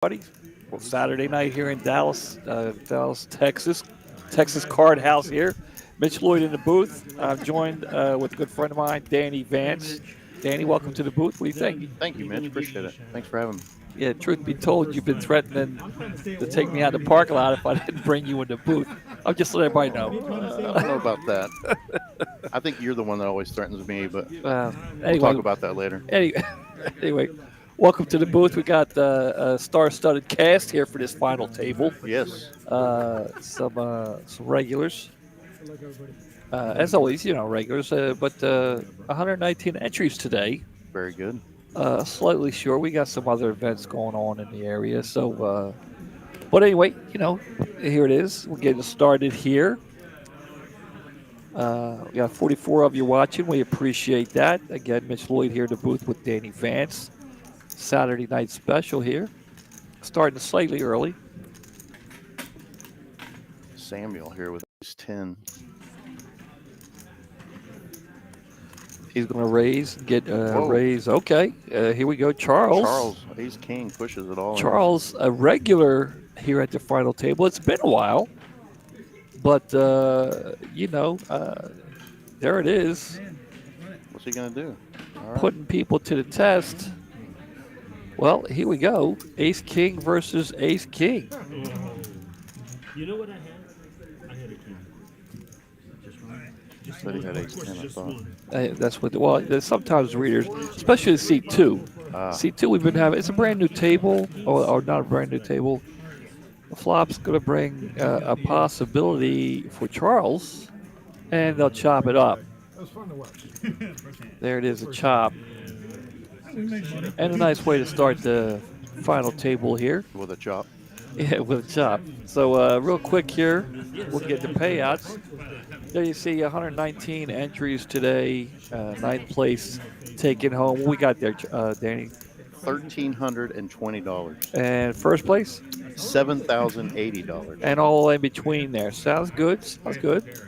Buddy. Well, Saturday night here in Dallas, Texas. Texas Card House here. Mitch Lloyd in the booth. I'm joined with a good friend of mine, Danny Vance. Danny, welcome to the booth. What do you think? Thank you, Mitch. Appreciate it. Thanks for having me. Yeah, truth be told, you've been threatening to take me out of the parking lot if I didn't bring you in the booth. I'm just letting everybody I don't know about that. I think you're the one that always threatens me, but Uh, we'll anyway, talk about that later. anyway, welcome to the booth. We got a star-studded cast here for this final table. Yes. Some regulars. As always, regulars, but 119 entries today. Very good. Slightly short. We got some other events going on in the area. But anyway, here it is. We're getting started here. We got 44 of you watching. We appreciate that. Again, Mitch Lloyd here in the booth with Danny Vance. Saturday night special here. Starting slightly early. Samuel here with his 10. He's going to raise, get a raise. Okay, here we go. Charles, ace king, pushes it all. Charles, a regular here at the final table. It's been a while, but, there it is. What's he going to do? All right. Putting people to the test. Well, here we go. Ace king versus ace king. You know what I had? I had a king. Just Said he had ace 10, I thought. That's what. Well, there's sometimes readers, especially seat two. Seat two, we've been having. It's a brand new table, or not a brand new table. The flop's going to bring a possibility for Charles, and they'll chop it up. There it is, a chop, and a nice way to start the final table here. With a chop. Yeah, with a chop. So real quick here, we'll get the payouts. There you see 119 entries today. Ninth place taken home. What we got there, Danny? $1,320. And first place? $7,080. And all in between there. Sounds good. Sounds good.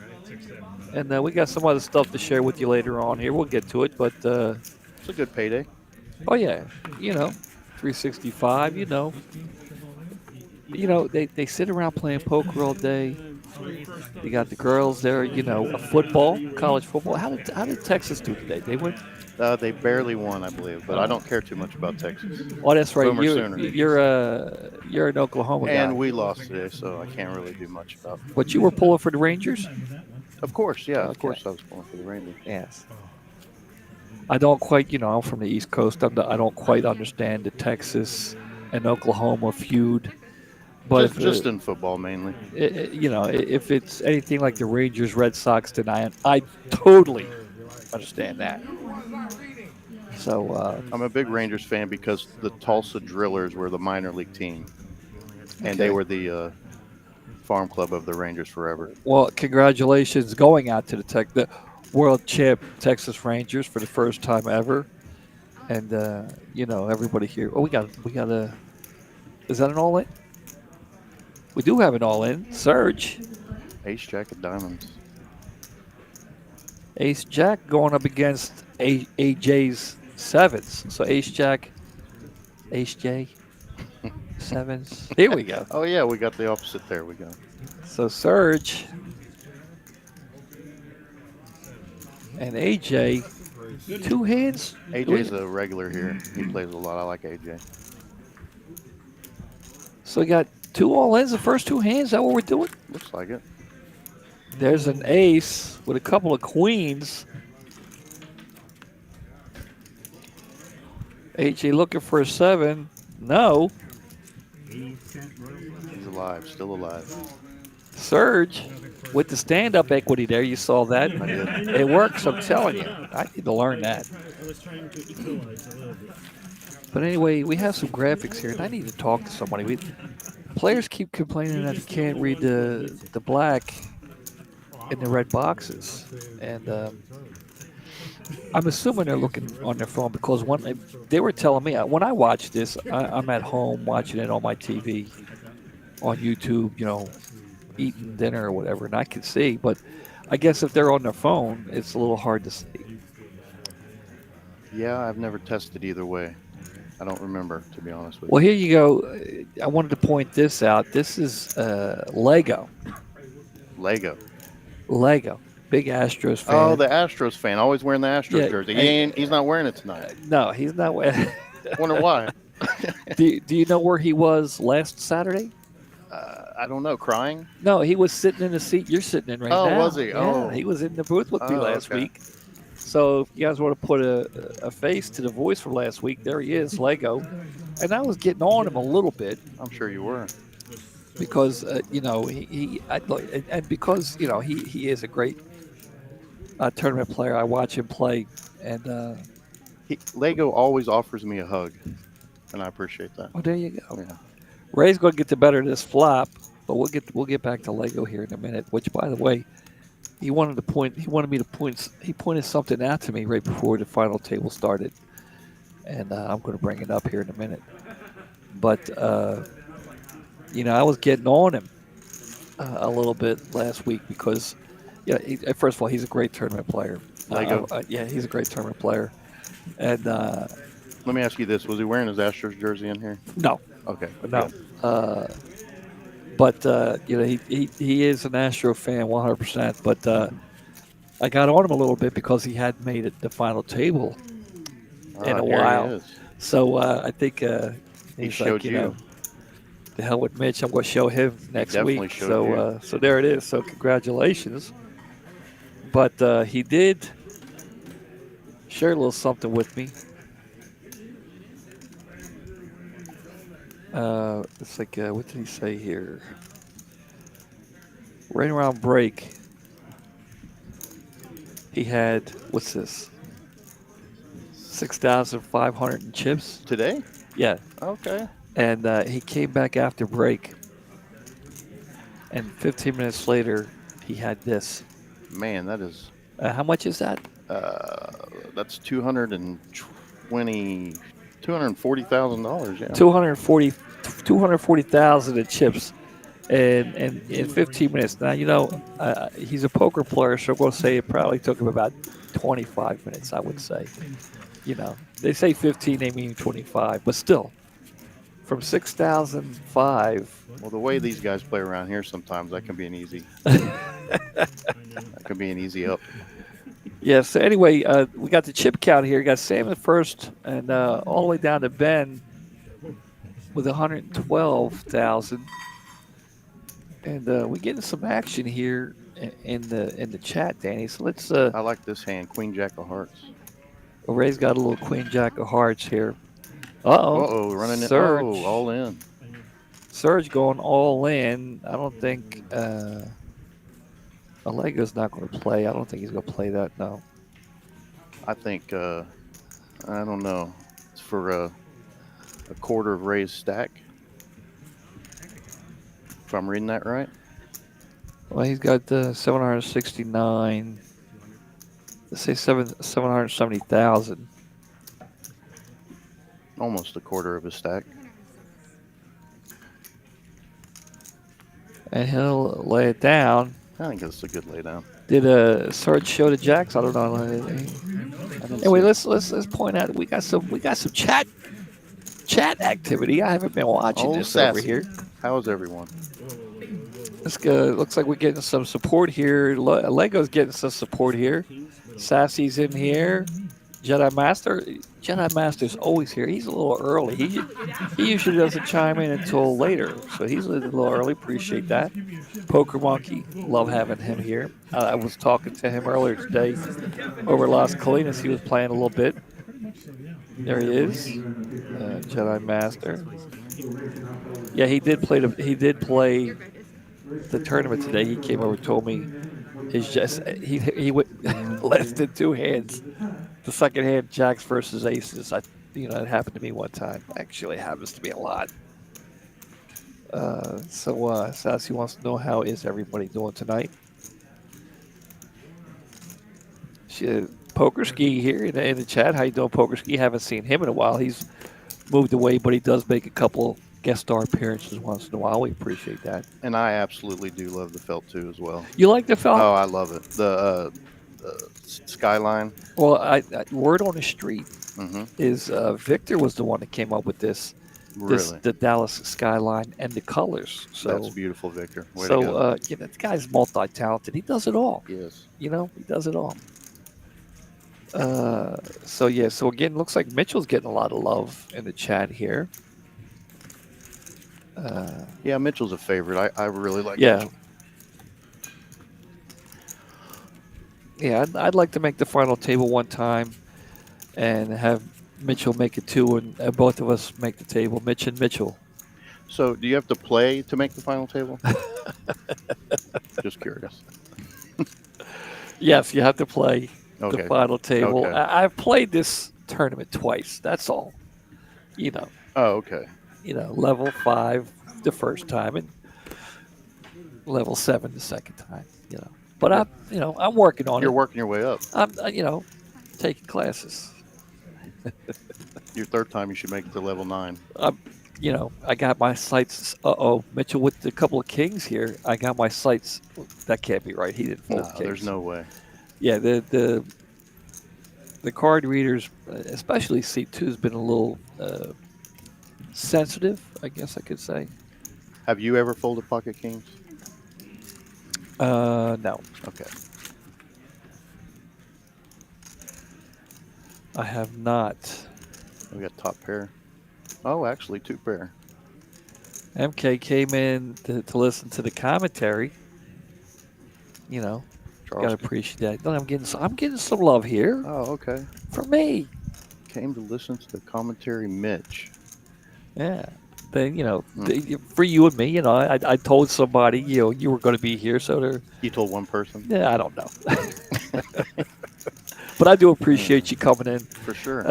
And we got some other stuff to share with you later on here. We'll get to it. But, It's a good payday. oh, yeah. 365, they sit around playing poker all day. You got the girls there, football, college football. How did Texas do today? They win? They barely won, I believe, but I don't care too much about Texas. Oh, that's right. Boomer Sooner. You're an Oklahoma guy. And we lost today, so I can't really do much about it. But you were pulling for the Rangers? Of course, yeah. Of Okay. course I was pulling for the Rangers. Yes. I don't quite, I'm from the East Coast. I don't quite understand the Texas and Oklahoma feud. But Just in football mainly. If it's anything like the Rangers, Red Sox tonight, I totally understand that. So I'm a big Rangers fan because the Tulsa Drillers were the minor league team, and Okay. they were the farm club of the Rangers forever. well, congratulations going out to the world champ Texas Rangers for the first time ever, and everybody here. Oh, we got a. Is that an all in? We do have an all in. Surge. Ace Jack of Diamonds. Ace Jack going up against AJ's sevens. So Ace Jack, Ace J, sevens. Here we go. Oh yeah, we got the opposite. There we go. So Surge and AJ, two hands. AJ's a regular here. He plays a lot. I like AJ. So we got two all ins. The first two hands. Is that what we're doing? Looks like it. There's an ace with a couple of queens. AJ looking for a seven. No. He's alive, still alive. Surge with the stand-up equity there. You saw that. I did. It works. I'm telling you. I need to learn that. I was trying to equalize a little bit. But anyway, we have some graphics here, and I need to talk to somebody. Players keep complaining that they can't read the black in the red boxes, and I'm assuming they're looking on their phone because they were telling me when I watch this, I'm at home watching it on my TV, on YouTube, eating dinner or whatever, and I can see. But I guess if they're on their phone, it's a little hard to see. Yeah, I've never tested either way. I don't remember, to be honest with Well, you. here you go. I wanted to point this out. This is Lego. Lego. Lego. Big Astros Oh, fan. the Astros fan, always wearing the Astros Yeah. jersey. He's not wearing it tonight. No, he's not. Wonder why. Do you know where he was last Saturday? I don't know. Crying? No, he was sitting in the seat you're sitting in right Oh, now. was he? Yeah, Oh, he was in the booth with me last okay. week. So if you guys want to put a face to the voice from last week, there he is, Lego. And I was getting on him a little bit I'm sure you were. because and because he is a great tournament player. I watch him play, and Lego always offers me a hug, and I appreciate that. oh, there you go. Yeah. Ray's going to get the better of this flop, but we'll get back to Lego here in a minute. Which, by the way, he wanted me to point. He pointed something out to me right before the final table started, and I'm going to bring it up here in a minute. But I was getting on him a little bit last week because, first of all, he's a great tournament player. Lego. Yeah, he's a great tournament player, and Let me ask you this: was he wearing his Astros jersey in here? no, Okay. no. Good. But he is an Astro fan 100%. But I got on him a little bit because he hadn't made it the final table in a Here while. he is. So I think He he's showed like, you. the hell with Mitch. I'm going to show him next definitely week. showed So so there it is. So congratulations. But he did share a little something with me. It's like, what did he say here? Right around break, he had, what's this? 6,500 in chips. Today? Yeah. Okay. And he came back after break. And 15 minutes later, he had this. Man, that is. How much is that? That's $240,000. Yeah. 240,000 in chips. And in 15 minutes. Now, he's a poker player, so we'll say it probably took him about 25 minutes, I would say. They say 15, they mean 25, but still, from 6,005. Well, the way these guys play around here, sometimes that can be an easy. That can be an easy up. Yeah. So anyway, we got the chip count here. We got Sam in first, and all the way down to Ben with 112,000. And we're getting some action here in the chat, Danny. So let's. I like this hand, Queen Jack of Hearts. Ray's got a little Queen Jack of Hearts here. Uh-oh. Running it. Surge. Oh, all in. Surge going all in. I don't think Allego's not going to play. I don't think he's going to play that, no. I think, I don't know. It's for a quarter of Ray's stack. If I'm reading that right. Well, he's got 769. Let's say 770,000. Almost a quarter of his stack. And he'll lay it down. I think that's a good laydown. Did Surge show the jacks? I don't know. Anyway, let's point out we got some chat activity. I haven't been watching this Sassy. over here. How is everyone? Let's go. Looks like we're getting some support here. Lego's getting some support here. Sassy's in here. Jedi Master's always here. He's a little early. He usually doesn't chime in until later, so he's a little early. Appreciate that. Poker Monkey, love having him here. I was talking to him earlier today over Las Colinas. He was playing a little bit. There he is, Jedi Master. Yeah, he did play the tournament today. He came over and told me he went less than two hands. The second hand, jacks versus aces. It happened to me one time. Actually, it happens to me a lot. So Sassy wants to know how is everybody doing tonight. Poker Ski here in the chat. How you doing, Poker Ski? Haven't seen him in a while. He's moved away, but he does make a couple guest star appearances once in a while. We appreciate that. And I absolutely do love the felt too as well. You like the felt? Oh, I love it. The Skyline. Well, word on the street Mm-hmm. is Victor was the one that came up with this Really, the Dallas skyline and the colors. that's So beautiful, Victor. Way to go. the guy's multi-talented. He does it all. Yes. He does it all. So yeah, so again, looks like Mitchell's getting a lot of love in the chat here. Yeah, Mitchell's a favorite. I really like Yeah, Mitchell. yeah, I'd like to make the final table one time and have Mitchell make it two, and both of us make the table. Mitch and Mitchell. So, do you have to play to make the final table? Just curious. Yes, you have to play the Okay. final table. Okay. I've played this tournament twice. That's all. You know, Oh, okay. level 5 the first time and level 7 the second time. But I'm working on You're it. working your way up. I'm taking classes. Your third time, you should make it to level 9. I got my sights. Mitchell with a couple of kings here. I got my sights. That can't be right. He didn't fold No, kings. there's no way. Yeah, the card readers, especially C2, has been a little sensitive, I guess I could say. Have you ever folded pocket kings? No, Okay. I have not. We got top pair. Oh, actually, 2 pair. MK came in to listen to the commentary. Charles. Gotta appreciate that. I'm getting some love here Oh, okay. for me. Came to listen to the commentary, Mitch. Yeah. Then for you and me, I told somebody you were going to be here, so they're. You told one person? Yeah, I don't know. But I do appreciate you coming in. For sure.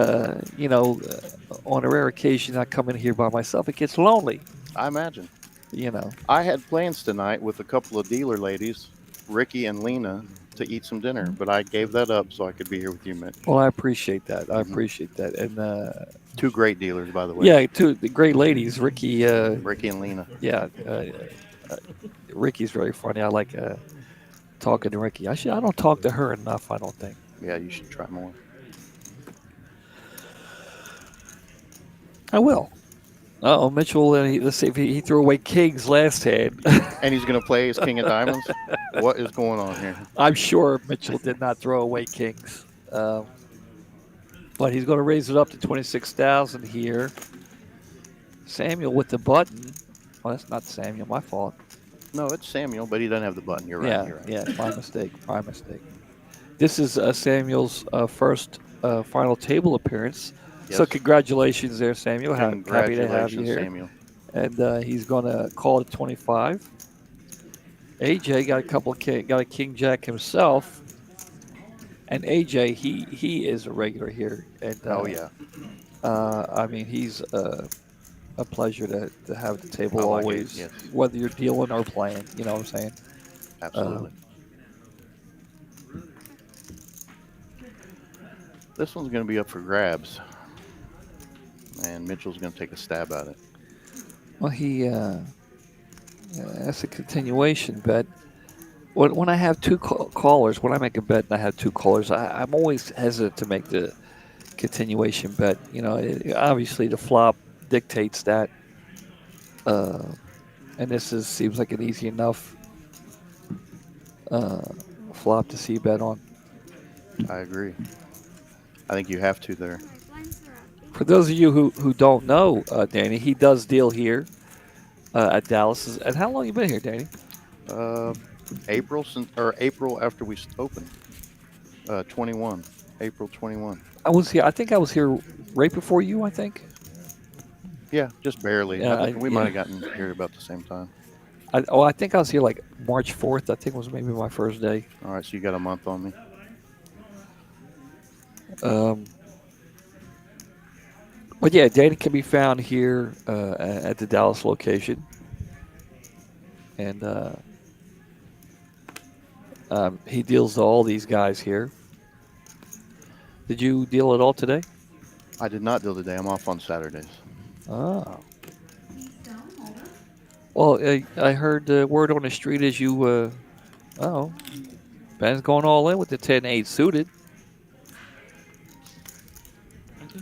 On a rare occasion, I come in here by myself. It gets lonely. I imagine. You know. I had plans tonight with a couple of dealer ladies, Ricky and Lena, to eat some dinner, but I gave that up so I could be here with you, Mitch. Well, I appreciate that. I appreciate that. And 2 great dealers, by the way. yeah, two the great ladies, Ricky. Ricky and Lena. Yeah, Ricky's very funny. I like talking to Ricky. I don't talk to her enough. I don't think. Yeah, you should try more. I will. Mitchell. Let's see if he threw away kings last hand. And he's going to play his king of diamonds? What is going on here? I'm sure Mitchell did not throw away kings. But he's going to raise it up to 26,000 here. Samuel with the button. Well, that's not Samuel. My fault. No, it's Samuel, but he doesn't have the button. You're right. Yeah, You're right. yeah. My mistake. My mistake. This is Samuel's first final table appearance. Yes. So congratulations there, Samuel. Happy to have you Congratulations, here. Samuel. And he's going to call it 25. AJ got a king jack himself. And AJ, he is a regular here. And Oh, yeah. I mean, he's a pleasure to have at the table I like it, always, yes. whether you're dealing or playing. You know what I'm saying? Absolutely. This one's going to be up for grabs. And Mitchell's going to take a stab at it. Well, that's a continuation bet. When I have two callers, when I make a bet and I have 2 callers, I'm always hesitant to make the continuation bet. Obviously the flop dictates that. And this seems like an easy enough flop to see bet on. I agree. I think you have to there. For those of you who don't know, Danny, he does deal here at Dallas. And how long you been here, Danny? April after we opened. 21. April 21. I was here. I think I was here right before you. I think. Yeah, just barely. Yeah, We might have gotten here about the same time. I think I was here like March 4th. I think was maybe my first day. All right, so you got a month on me. But yeah, Danny can be found here at the Dallas location. And he deals to all these guys here. Did you deal at all today? I did not deal today. I'm off on Saturdays. Oh. Well, I heard the word on the street is you, Ben's going all in with the 10-8 suited.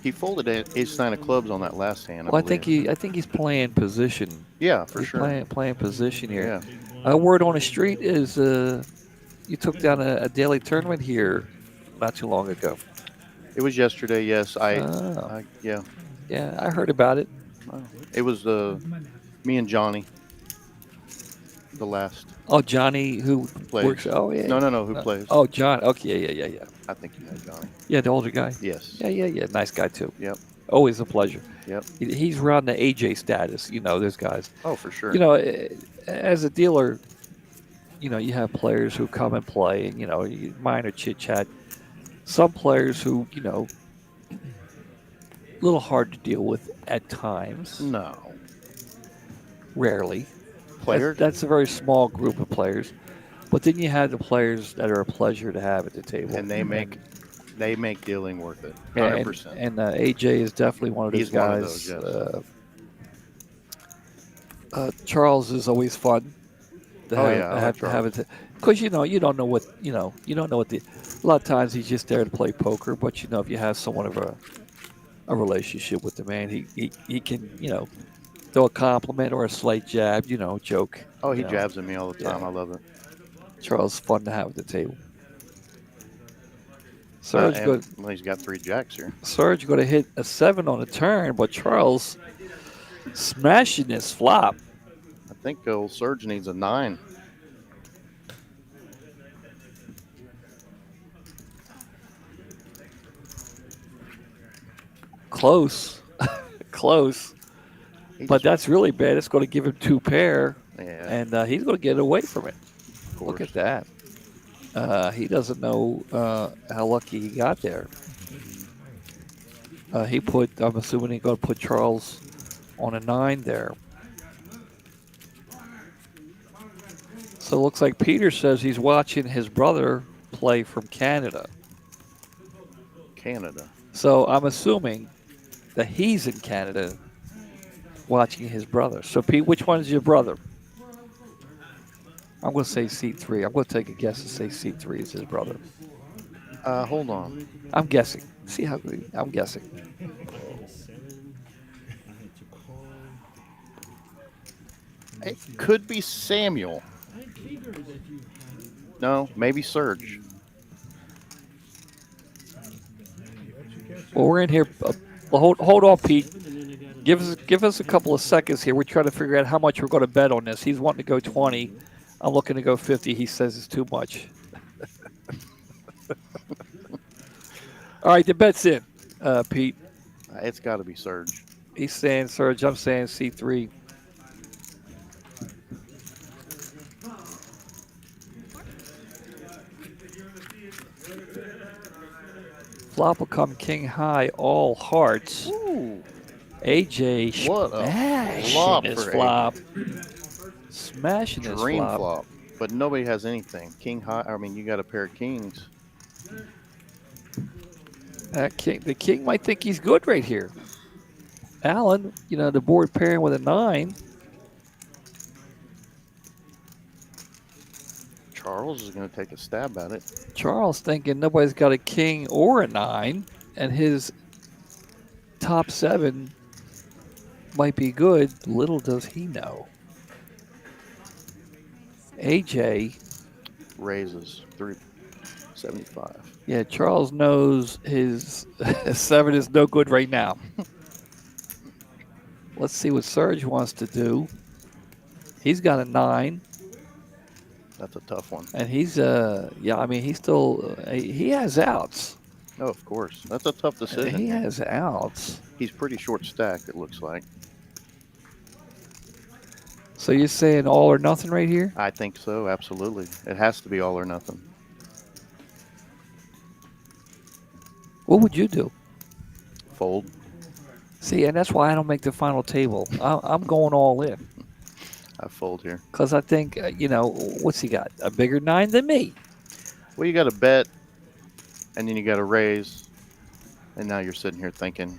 He folded ace nine of clubs on that last hand, I Well, believe. I think he's playing position. Yeah, for He's sure. playing position here. Yeah, A word on the street is you took down a daily tournament here not too long ago. it was yesterday. Yes, Oh, yeah. yeah, I heard about it. Oh. It was me and Johnny, the last Oh, Johnny, who who plays. works. Oh, yeah. No, who plays? Oh, John. Okay, yeah. I think you know Johnny. Yeah, the older guy. Yes. Yeah. Nice guy too. Yep. Always a pleasure. Yep. He's around the AJ status. Those guys. Oh, for sure. As a dealer, you have players who come and play, and minor chit chat. Some players who, a little hard to deal with at times. No. Rarely. Players? That's a very small group of players. But then you have the players that are a pleasure to have at the table. And they make dealing worth it. And 100%. AJ is definitely one of those He's guys. one of those, yes. Charles is always fun to have it because you don't know what you don't know what a lot of times he's just there to play poker. But if you have somewhat of a relationship with the man, he can throw a compliment or a slight jab, joke. Oh, he jabs at me all the time. Yeah. I love it. Charles is fun to have at the table. Serge he's got 3 jacks here. Serge going to hit a 7 on a turn, but Charles smashing this flop. I think old Serge needs a 9. Close. Close. But that's really bad. It's going to give him 2 pair, and he's going to get away from it. Look at that. He doesn't know how lucky he got there. I'm assuming he's going to put Charles on a 9 there. So it looks like Peter says he's watching his brother play from Canada. So I'm assuming that he's in Canada watching his brother. So Pete, which one is your brother? I'm going to say seat 3. I'm going to take a guess and say seat 3 is his brother. Hold on. I'm guessing. See how I'm guessing. It could be Samuel. No, maybe Serge. Well, we're in here. Hold on, Pete. Give us a couple of seconds here. We're trying to figure out how much we're going to bet on this. He's wanting to go 20. I'm looking to go 50. He says it's too much. All right, the bet's in, Pete. It's got to be Serge. He's saying Serge. I'm saying C3. Flop will come king high, all hearts. Ooh. AJ smashing his flop. Smashing his Dream flop. flop. But nobody has anything. King high. I mean, you got a pair of kings. The king might think he's good right here. Allan, the board pairing with a 9. Charles is going to take a stab at it. Charles thinking nobody's got a king or a 9, and his top 7 might be good. Little does he know. AJ raises 375. Yeah, Charles knows his 7 is no good right now. Let's see what Serge wants to do. He's got a 9. That's a tough one. And he's he's still he has outs. Oh, of course. That's a tough decision. He has outs. He's pretty short stacked, it looks like. So you're saying all or nothing right here? I think so, absolutely. It has to be all or nothing. What would you do? Fold. See, and that's why I don't make the final table. I'm going all in. I fold here. Because I think, what's he got? A bigger 9 than me. Well, you got to bet, and then you got to raise, and now you're sitting here thinking,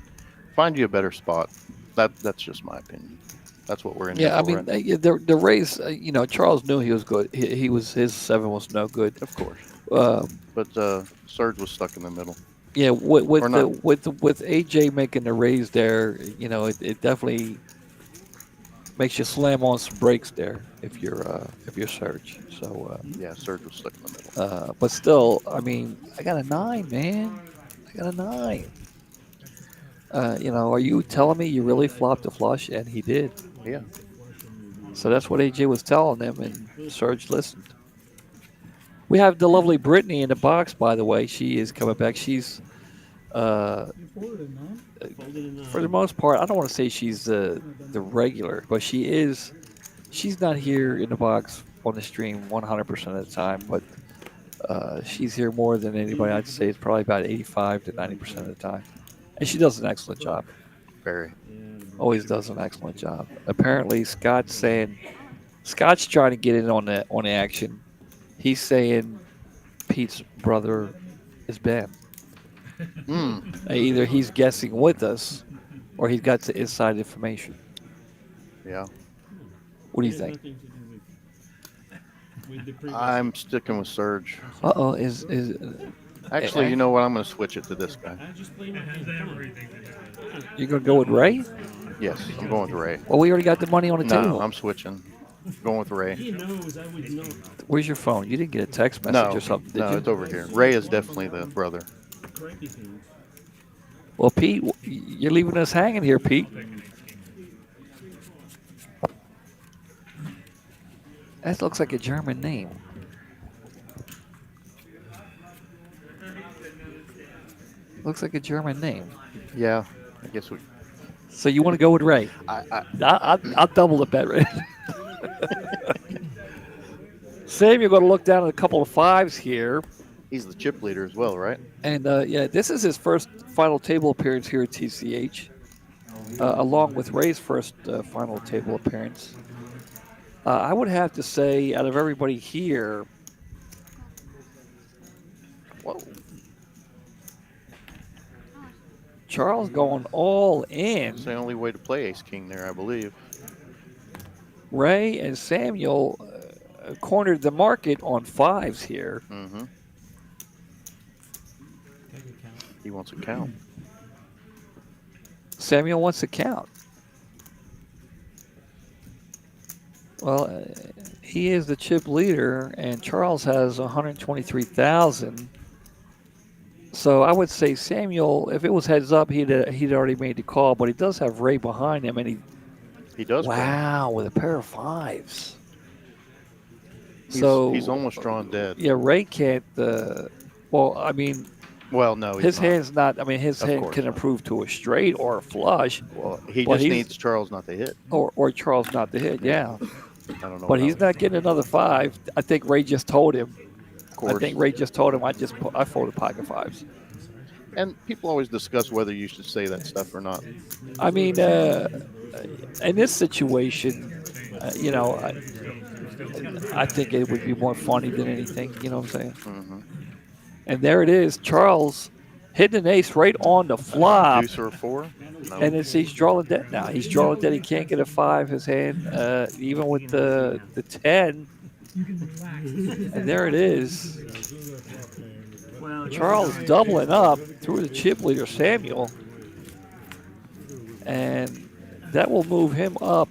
find you a better spot. That's just my opinion. That's what we're in. Yeah, I mean, the raise. Charles knew he was good. His 7 was no good. Of course. But Serge was stuck in the middle. Yeah, or not. with AJ making the raise there, it definitely makes you slam on some brakes there if you're Surge. So, Yeah, Surge was stuck in the middle. but still, I mean, I got a 9, man. I got a 9. Are you telling me you really flopped a flush? And he did. Yeah, So that's what AJ was telling him, and Surge listened. We have the lovely Brittany in the box, by the way. She is coming back. She's, uh, Folded in for the most part, I don't want to say she's the regular, but she is. She's not here in the box on the stream 100% of the time, but she's here more than anybody. I'd say it's probably about 85 to 90% of the time, and she does an excellent job. very. Always does an excellent job. Apparently, Scott's trying to get in on the action. He's saying Pete's brother is Ben. Either he's guessing with us, or he's got the inside information. Yeah, What do you It has think? nothing to do with the previous. I'm sticking with Surge. Uh-oh, is Actually, you know what? I'm going to switch it to this guy. I just play my hand. Come on. you gonna go with Ray? Yes, I'm going with Ray. Well, we already got the money on the No, table. I'm switching. Going with Ray. He knows I would know. Where's your phone? You didn't get a text message No, or something, did no, you? it's over here. Ray is definitely the brother. Cranky things. Well, Pete, you're leaving us hanging here, Pete. That looks like a German name. Looks like a German name. Yeah, I guess we. So you want to go with Ray? I'll double the bet, Ray. Sam, you're going to look down at a couple of 5s here. He's the chip leader as well, right? And, yeah, this is his first final table appearance here at TCH, along with Ray's first final table appearance. I would have to say, out of everybody here, whoa, Charles going all in. It's the only way to play Ace King there, I believe. Ray and Samuel cornered the market on 5s here. Mm-hmm. He wants a count. Samuel wants to count. Well, he is the chip leader, and Charles has 123,000. So I would say Samuel, if it was heads up, he'd already made the call, but he does have Ray behind him, and He does. wow, with a pair of 5s. He's almost drawn dead. Yeah, Ray can't. Well, I mean, Well, no, he's his not. hand's not. I mean, his Of hand course can not. improve to a straight or a flush, Well, he But just he's- needs Charles not to hit. or Charles not to hit. Yeah, I don't know. but he's not getting another 5. I think Ray just told him. Of course. I think Ray just told him I folded pocket 5s. And people always discuss whether you should say that stuff or not. I mean, in this situation, I think it would be more funny than anything. You know what I'm saying? Mm-hmm. And there it is, Charles hitting an ace right on the flop, Deuce or a 4? No. and he's drawing dead now. He's drawing dead. He can't get a 5. His hand, even with the 10. And there it is. Charles doubling up through the chip leader, Samuel. And that will move him up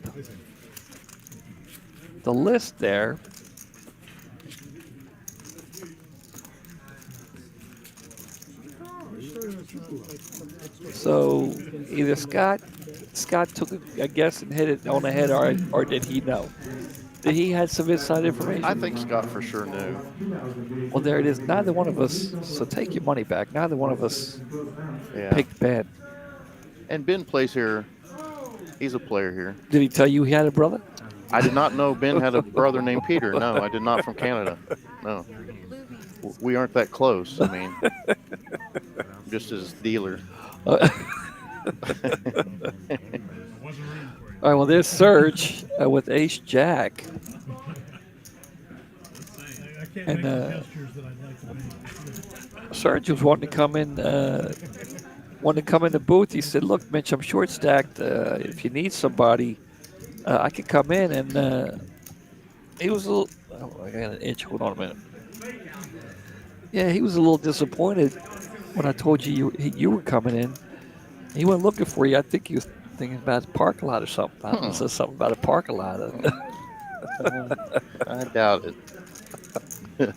the list there. So either Scott took a guess and hit it on the head, or did he know? Did he had some inside information? I think Scott for sure knew. Well, there it is. Neither one of us. So take your money back. Neither one of us Yeah. picked Ben. And Ben plays here. He's a player here. Did he tell you he had a brother? I did not know Ben had a brother named Peter. No, I did not, from Canada. No. We aren't that close. I mean, just his dealer. All right. Well, there's Serge with Ace Jack, and Serge was wanting to come in. Wanted to come in the booth. He said, "Look, Mitch, I'm short stacked. If you need somebody, I could come in." And he was a little. Oh, I got an itch. Hold on a minute. Yeah, he was a little disappointed when I told you you were coming in, he went looking for you. I think he was thinking about the parking lot or something. I don't know, said something about a parking lot. I doubt it.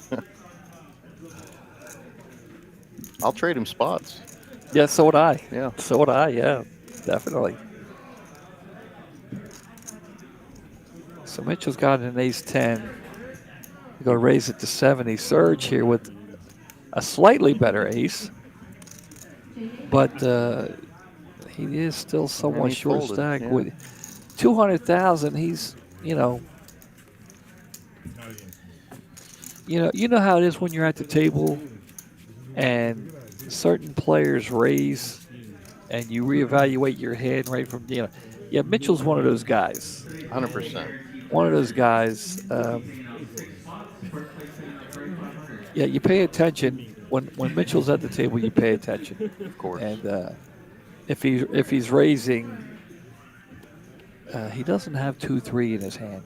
I'll trade him spots. Yeah, so would I. Yeah. So would I. Yeah, definitely. So Mitchell's got an ace 10. He's going to raise it to 70. Surge here with a slightly better ace, but he is still somewhat he short folded, stack yeah. with 200,000. He's you know how it is when you're at the table and certain players raise and you reevaluate your hand right from yeah, Mitchell's one of those guys. 100%. One of those guys. Yeah, you pay attention when Mitchell's at the table. You pay attention, Of course. and if he's raising, he doesn't have 2-3 in his hand.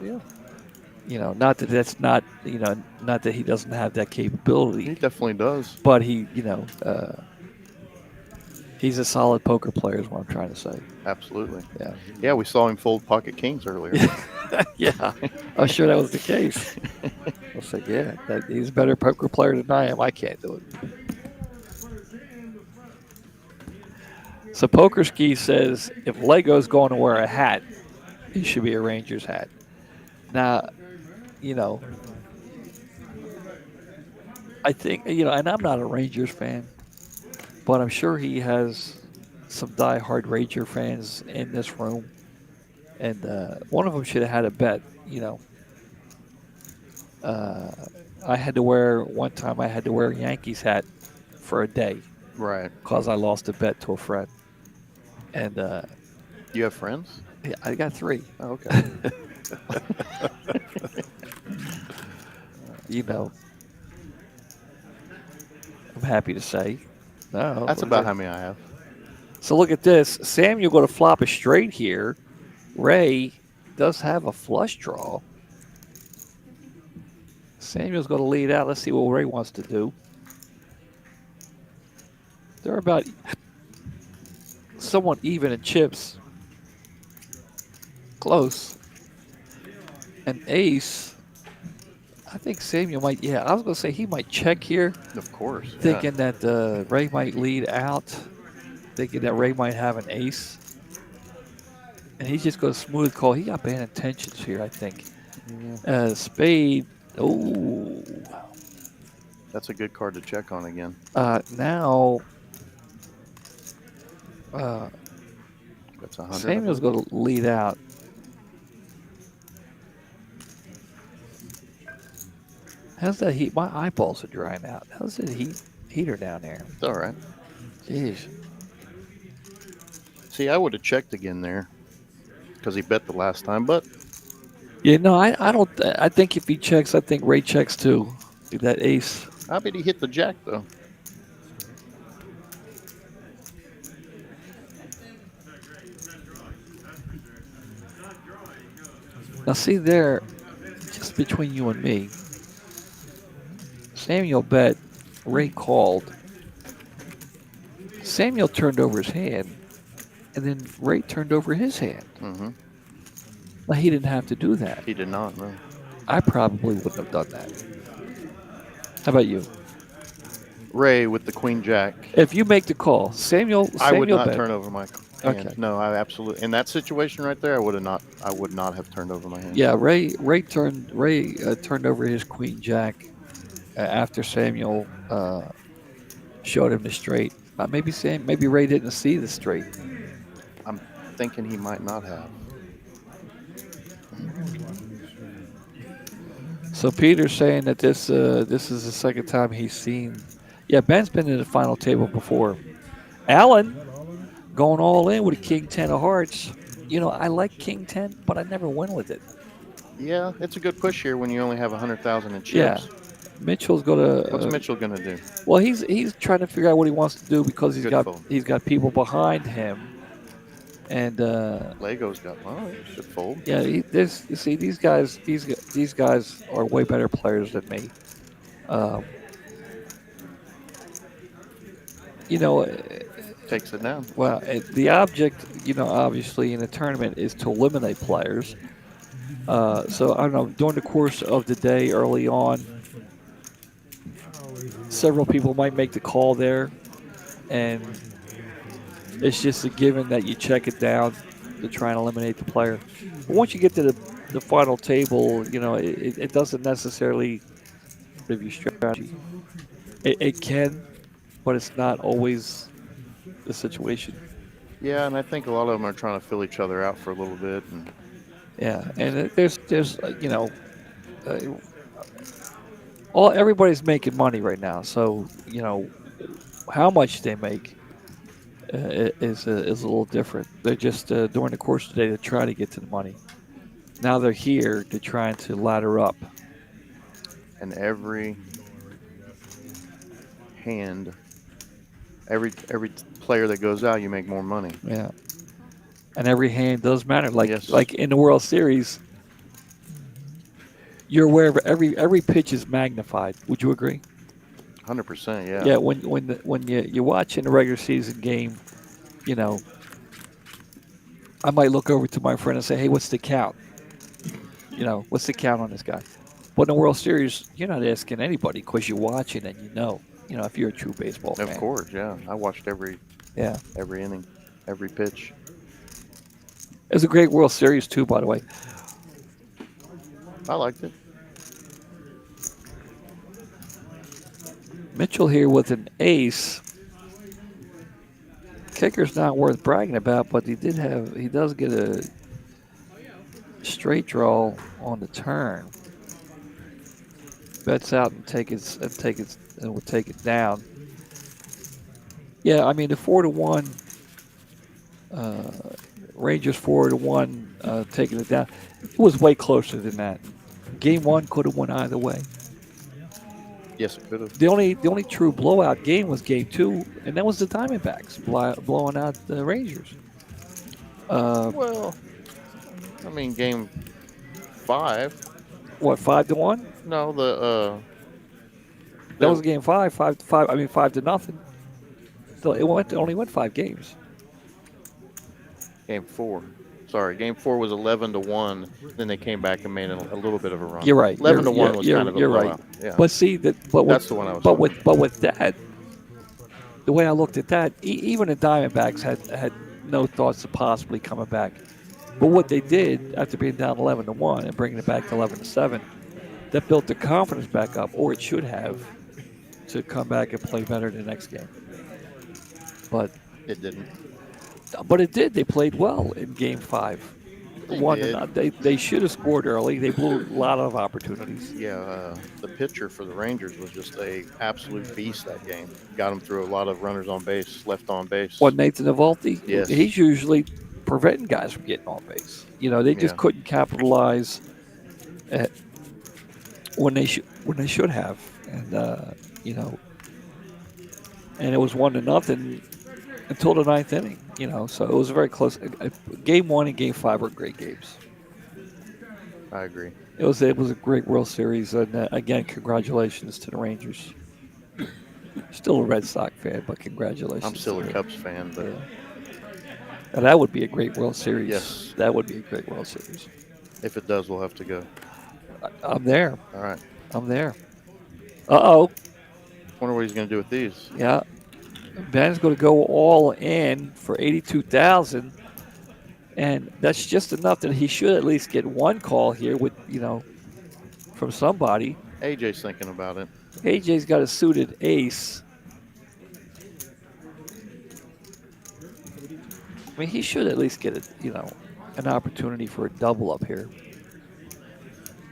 Yeah. Not that that's not not that he doesn't have that capability. He definitely does. But he's a solid poker player, is what I'm trying to say. Absolutely. Yeah. Yeah, we saw him fold pocket kings earlier. Yeah, I'm sure that was the case. I was like, yeah, he's a better poker player than I am. I can't do it. So Poker Ski says if Lego's going to wear a hat, he should be a Rangers hat. Now, I think, and I'm not a Rangers fan, but I'm sure he has some diehard Ranger fans in this room. And one of them should have had a bet, I had to wear, one time I had to wear a Yankees hat for a day. Right. Because I lost a bet to a friend. And you have friends? Yeah, I got 3. Oh, okay. I'm happy to say. No, that's about how many I have. So look at this. Samuel going to flop a straight here. Ray does have a flush draw. Samuel's going to lead out. Let's see what Ray wants to do. They're about somewhat even in chips. Close. An ace. I think Samuel might, I was going to say he might check here. Of course. Thinking that Ray might lead out. Thinking that Ray might have an ace. And he's just going to smooth call. He got bad intentions here, I think. Yeah. Spade. Oh. That's a good card to check on again. Now. That's 100. Samuel's going to lead out. How's that heat? My eyeballs are drying out. How's the heater down there? It's all right. Jeez. See, I would have checked again there because he bet the last time, but. Yeah, no, I don't. I think if he checks, I think Ray checks too. That ace. I bet he hit the jack, though. Now, see there, just between you and me, Samuel bet, Ray called. Samuel turned over his hand, and then Ray turned over his hand. Mm-hmm. Now, he didn't have to do that. He did not, no. I probably wouldn't have done that. How about you? Ray with the queen jack. If you make the call, Samuel I would not bet. turn over my hand. Okay. No, I absolutely. In that situation right there, I would not have turned over my hand. Yeah, Ray turned over his queen jack after Samuel showed him the straight. Maybe Ray didn't see the straight. I'm thinking he might not have. So Peter's saying that this is the second time he's seen. Yeah, Ben's been in the final table before. Allan going all in with a king 10 of hearts. I like king 10, but I never win with it. Yeah, it's a good push here when you only have 100,000 in chips. Yeah, Mitchell's gonna. What's Mitchell gonna do? Well, he's trying to figure out what he wants to do because he's Good got people behind him, and Lego's got. Well, he should fold. yeah, you see these guys are way better players than me. You know, Takes it down. well, the object, obviously in a tournament is to eliminate players. So I don't know. During the course of the day, early on, several people might make the call there, and it's just a given that you check it down to try and eliminate the player. But once you get to the final table, it doesn't necessarily give you strategy. It can, but it's not always the situation. Yeah, and I think a lot of them are trying to fill each other out for a little bit. And Yeah, and there's uh, all everybody's making money right now, so how much they make is a little different. They're just during the course of the day to try to get to the money. Now they're here to trying to ladder up. and every hand, every player that goes out, you make more money. Yeah, and every hand does matter. Like Yes. like in the World Series, you're aware of every pitch is magnified. Would you agree? 100%. Yeah. Yeah. When you're watching a regular season game, you know, I might look over to my friend and say, "Hey, what's the count? What's the count on this guy?" But in the World Series, you're not asking anybody because you're watching and you know. If you're a true baseball fan. Of course. Yeah. I watched every Yeah. inning, every pitch. It was a great World Series too, by the way. I liked it. Mitchell here with an ace. Kicker's not worth bragging about, but he does get a straight draw on the turn. Bets out and will take it down. Yeah, I mean the 4-1 Rangers 4-1 taking it down. It was way closer than that. Game one could have went either way. Yes, it could have. The only true blowout game was game two, and that was the Diamondbacks blowing out the Rangers. Well, I mean, game 5. What, 5-1? No, That was game five. 5-5. I mean 5-0. So it only went 5 games. game 4. Sorry, game 4 was 11-1. Then they came back and made a little bit of a run. You're right. 11-1 was kind of a you're blowout. right. Yeah. But see that. That's the one I was. But with that, the way I looked at that, even the Diamondbacks had no thoughts of possibly coming back. But what they did after being down 11-1 and bringing it back to 11-7, that built the confidence back up, or it should have, to come back and play better the next game. But It didn't. But it did. They played well in Game 5. They should have scored early. They blew a lot of opportunities. Yeah, the pitcher for the Rangers was just a absolute beast that game. Got him through a lot of runners on base, left on base. What, Nathan Eovaldi? Yes. He's usually preventing guys from getting on base. They just couldn't capitalize when they should have, and and it was 1-0 until the 9th inning. So it was very close. Game 1 and Game 5 were great games. I agree. It was a great World Series, and again, congratulations to the Rangers. Still a Red Sox fan, but congratulations. I'm still a Cubs fan, but and that would be a great World Series. Yes. That would be a great World Series. if it does, we'll have to go. I'm there. All right. I'm there. Uh-oh. Wonder what he's going to do with these. Yeah. Ben's going to go all in for $82,000, and that's just enough that he should at least get one call here with from somebody. AJ's thinking about it. AJ's got a suited ace. I mean, he should at least get an opportunity for a double up here.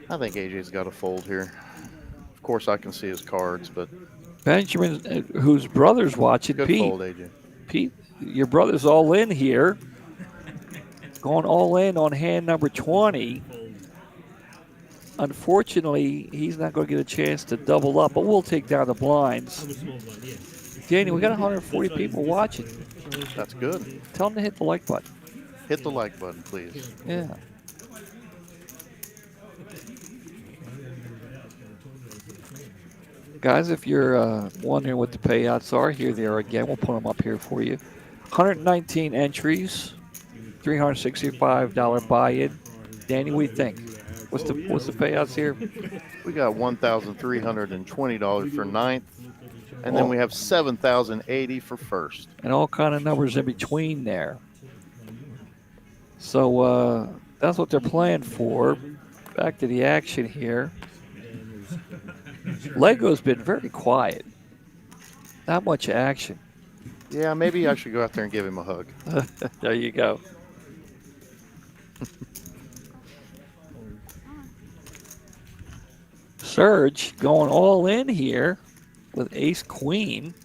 I think AJ's got a fold here. Of course, I can see his cards, but Benjamin, whose brother's watching, good Pete. fold, AJ. Pete, your brother's all in here. Going all in on hand number 20. Unfortunately, he's not going to get a chance to double up, but we'll take down the blinds. Danny, we got 140 people watching. That's good. Tell them to hit the like button. Hit the like button, please. Yeah. Guys, if you're wondering what the payouts are, here they are again. We'll put them up here for you. 119 entries, $365 buy-in. Danny, what do you think? What's the payouts here? We got $1,320 for ninth, and then Oh. we have $7,080 for first. And all kind of numbers in between there. So that's what they're playing for. Back to the action here. Lego's been very quiet. Not much action. Yeah, maybe I should go out there and give him a hug. There you go. Surge going all in here with ace queen.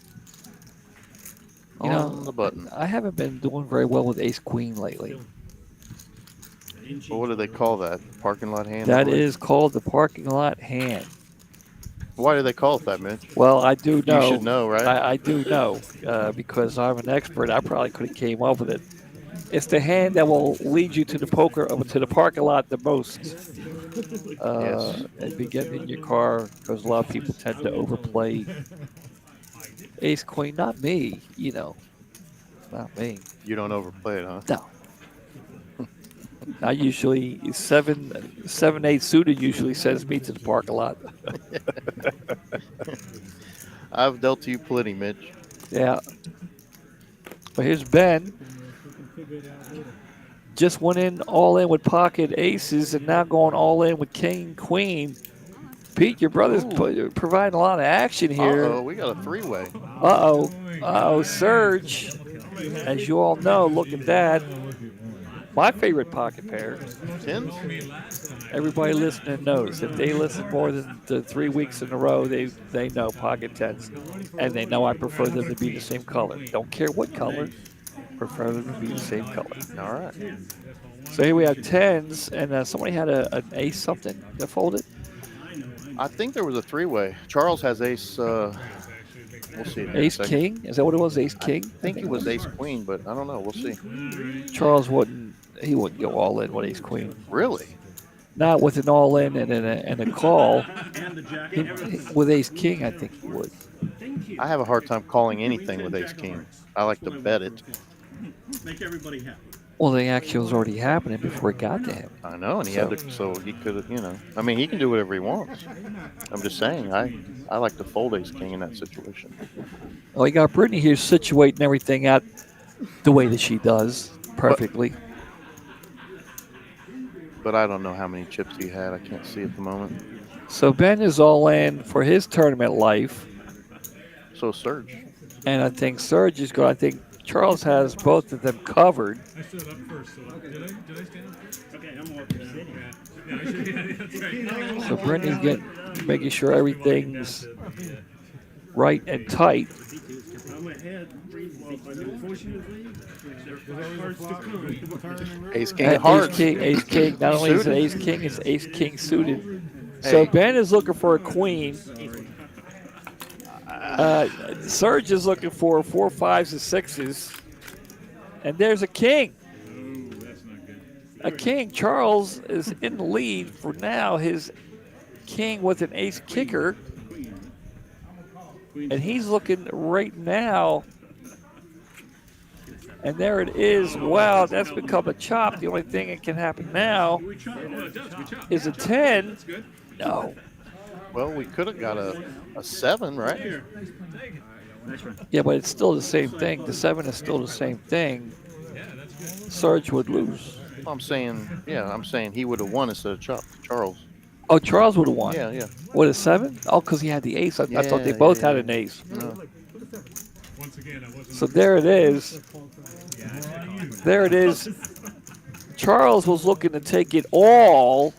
You On know, the button. I haven't been doing very well with ace queen lately. Well, what do they call that? Parking lot hand? That is called the parking lot hand. Why do they call it that, Mitch? Well, I do know. You should know, right? I do know because I'm an expert. I probably could have came up with it. It's the hand that will lead you to the parking lot the most. Yes. And be getting in your car because a lot of people tend to overplay ace queen. Not me, not me. You don't overplay it, huh? No. I usually 7-8 suited usually sends me to the parking lot. I've dealt to you plenty, Mitch. Yeah. But here's Ben. Just went in all in with pocket aces and now going all in with king, queen. Pete, your brother's providing a lot of action here. Uh-oh, we got a three-way. Uh-oh, Surge. As you all know, look at that. My favorite pocket pair. Tens? Everybody listening knows. If they listen more than 3 weeks in a row, they know pocket tens. And they know I prefer them to be the same color. Don't care what color. Prefer them to be the same color. All right. So here we have tens, and somebody had an ace something that folded. I think there was a three-way. Charles has ace. We'll see. Ace king? Is that what it was? Ace king? I think it was ace queen, but I don't know. We'll see. Charles wouldn't go all in with ace queen. Really? Not with an all in and a call. With ace king, I think he would. I have a hard time calling anything with ace king. I like to bet it. Make everybody happy. Well, the action was already happening before it got to him. I know, and he had to, so he could have, I mean, he can do whatever he wants. I'm just saying, I like to fold ace king in that situation. Oh, you got Brittany here situating everything out the way that she does perfectly. But I don't know how many chips he had. I can't see at the moment. So Ben is all in for his tournament life. So Surge. And I think Surge is going. I think Charles has both of them covered. I stood up first, so did I stand up first? Okay, I'm all sitting. So Brittany's making sure everything's right and tight. I'm ahead. Unfortunately, Ace king of hearts. Ace king. Not only is it ace king, it's ace king suited. So Ben is looking for a queen. Surge is looking for 4 5s and 6s. And there's a king. A king. Charles is in the lead for now. His king with an ace kicker. And he's looking right now. And there it is. Wow, that's become a chop. The only thing that can happen now is a 10. No. Well, we could have got a 7, right? Yeah, but it's still the same thing. The 7 is still the same thing. Surge would lose. I'm saying he would have won instead of Charles. Oh, Charles would have won. Yeah. What, a 7? Oh, because he had the ace. I thought they both had an ace. No. So there it is. There it is. Charles was looking to take it all.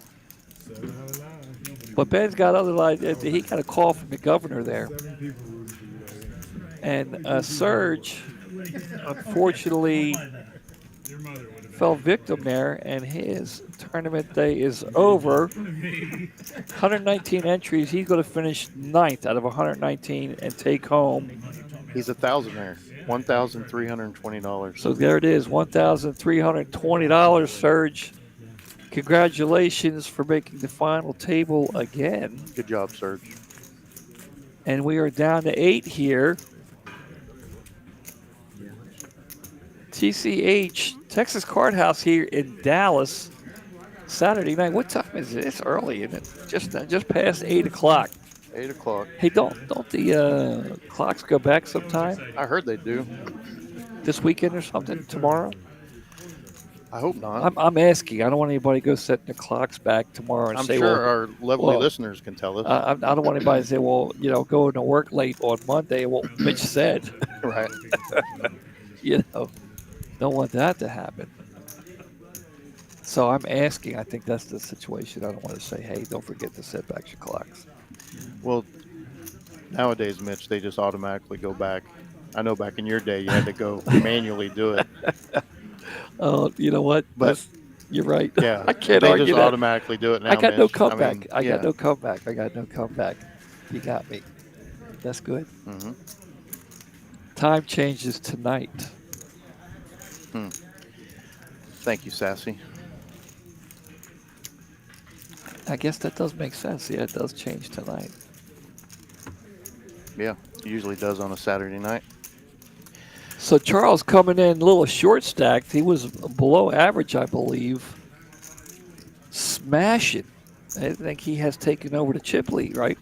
But Ben's got other lines. He got a call from the governor there. And Surge, unfortunately, fell victim there, and his tournament day is over. 119 entries. He's going to finish 9th out of 119 and take home. He's a thousandaire. $1,320. So there it is, $1,320, Surge. Congratulations for making the final table again. Good job, Surge. And we are down to 8 here. TCH, Texas Card House here in Dallas, Saturday night. What time is it? It's early, isn't it? Just past 8 o'clock. 8 o'clock. Hey, don't the clocks go back sometime I heard they do. this weekend or something? Tomorrow? I hope not. I'm asking. I don't want anybody to go set their clocks back tomorrow and I'm say, sure well, our lovely well, listeners can tell us. I don't want anybody to say, well, going to work late on Monday. Well, Mitch said, Right. don't want that to happen. So I'm asking. I think that's the situation. I don't want to say, hey, don't forget to set back your clocks. Well, nowadays, Mitch, they just automatically go back. I know back in your day, you had to go manually do it. Oh, you know what? But you're right. yeah, I can't they argue just that. automatically do it now. I got no Mitch. comeback. mean, I got yeah. no comeback. I got no comeback. You got me. That's good. Mhm. Time changes tonight. Thank you, Sassy. I guess that does make sense. Yeah, it does change tonight. Yeah, it usually does on a Saturday night. So Charles coming in a little short stacked. He was below average, I believe. Smashing. I think he has taken over the chip lead, right?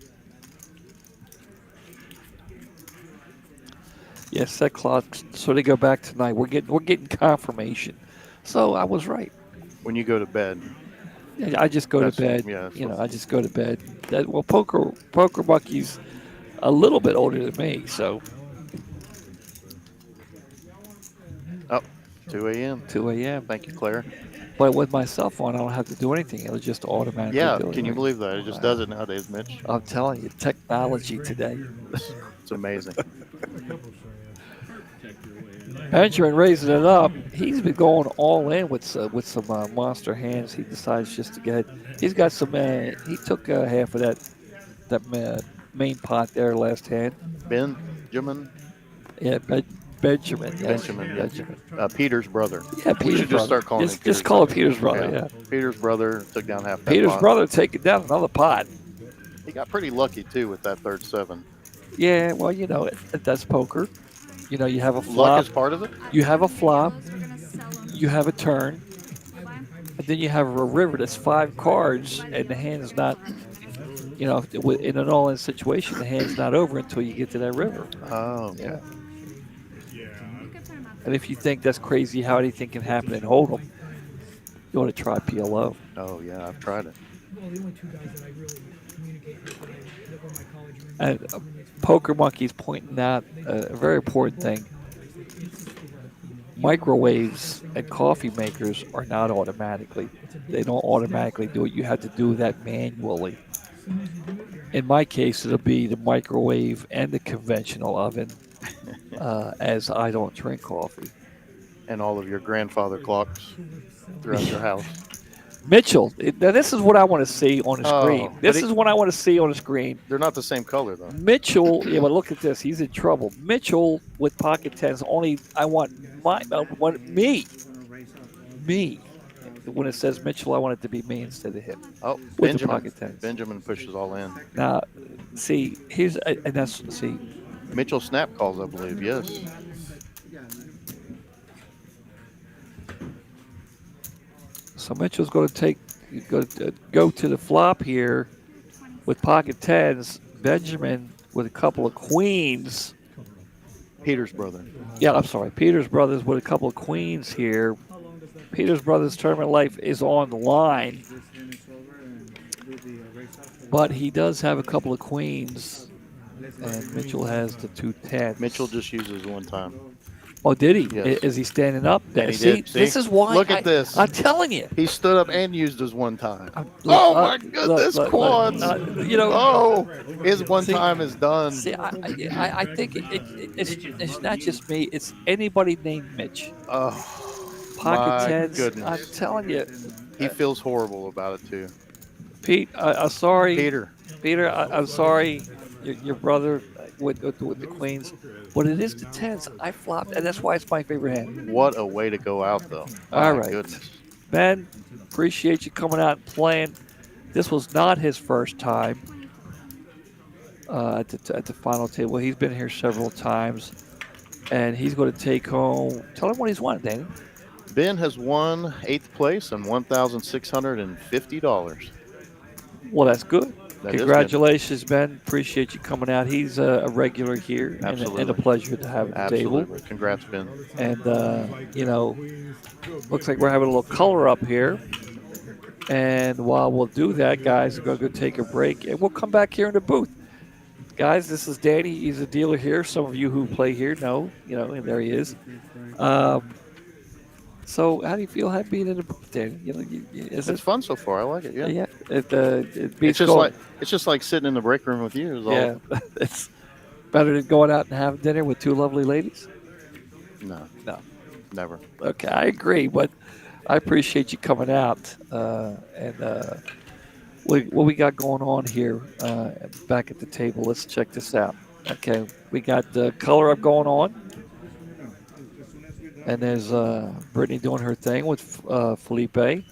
Yes, set clocks. So they go back tonight. We're getting confirmation. So I was right. When you go to bed, Yeah, I just go to bed. Yeah, I just go to bed. Poker Bucky's a little bit older than me, so 2 a.m. 2 a.m. Thank you, Claire. But with my cell phone, I don't have to do anything. It'll just automatically Yeah, do it. can you believe that? It just does it nowadays, Mitch. I'm telling you, technology today. It's amazing. Benjamin raising it up. He's been going all in with some monster hands. He decides just to get. He's got some. He took half of that main pot there last hand. Benjamin. Yeah, Benjamin. Yes, Benjamin. Benjamin. Peter's brother. Yeah, We Peter's should brother. just start calling him Peter's Just call it brother. Peter's brother. Yeah. Peter's brother took down half that Peter's pot. brother taking down another pot. He got pretty lucky too with that third 7. Yeah, well, that's poker. You have a flop. Luck is part of it. You have a flop. You have a turn. And then you have a river that's 5 cards, and the hand's not, in an all-in situation, the hand's not over until you get to that river. Oh, Yeah. And if you think that's crazy how anything can happen in Hold'em, you want to try PLO. Oh yeah, I've tried it. Well, the only 2 guys that I really communicate with that were my college roommates. And Poker Monkey's pointing out a very important thing. Microwaves and coffee makers are not automatically. They don't automatically do it. You have to do that manually. In my case, it'll be the microwave and the conventional oven, as I don't drink coffee. And all of your grandfather clocks throughout your house. Mitchell, now this is what I want to see on the screen. Oh, This is what I want to see on the screen. They're not the same color though. Mitchell, yeah, but look at this. He's in trouble. Mitchell with pocket tens. I want me. When it says Mitchell, I want it to be me instead of him. Oh, With the pocket tens. Benjamin pushes all in. Now, see, see. Mitchell snap calls, I believe. Yes. So Mitchell's going to go to the flop here with pocket tens. Benjamin with a couple of queens. Peter's brother. Yeah, I'm sorry. Peter's brothers with a couple of queens here. Peter's brothers' tournament life is on the line, but he does have a couple of queens, and Mitchell has the 2 tens. Mitchell just uses one time. Oh, did he? Yes. Is he standing up? And he See, did. See? this is why. Look at this. I'm telling you. He stood up and used his one time. Look, My goodness, quads. His one See- time is done. See, I think it's not just me. It's anybody named Mitch. Oh, Pocket my tens. goodness. I'm telling you, He feels horrible about it too. Pete. I'm sorry, Peter. Peter. I'm sorry, your brother with the queens, but it is the tens. I flopped, and that's why it's my favorite hand. What a way to go out, though. All My right. Goodness. Ben, appreciate you coming out and playing. This was not his first time. at the final table. He's been here several times, and he's going to take home. Tell him what he's won, Danny. Ben has won 8th place and $1,650. Well, that's good. That is good. Congratulations, Ben. Appreciate you coming out. He's a regular here and a Absolutely. pleasure to have at the table. Absolutely. Congrats, Ben. And, looks like we're having a little color up here. And while we'll do that, guys, we're going to go take a break. And we'll come back here in the booth. Guys, this is Danny. He's a dealer here. Some of you who play here know, and there he is. So how do you feel being in the booth, Danny? It's fun so far. I like it. Yeah. Yeah. It beats It's just like sitting in the break room with you. Is all. Yeah. It's better than going out and having dinner with two lovely ladies. No. Never. Okay, I agree, but I appreciate you coming out. What we got going on here back at the table? Let's check this out. Okay, we got the color up going on, and there's Brittany doing her thing with Felipe. I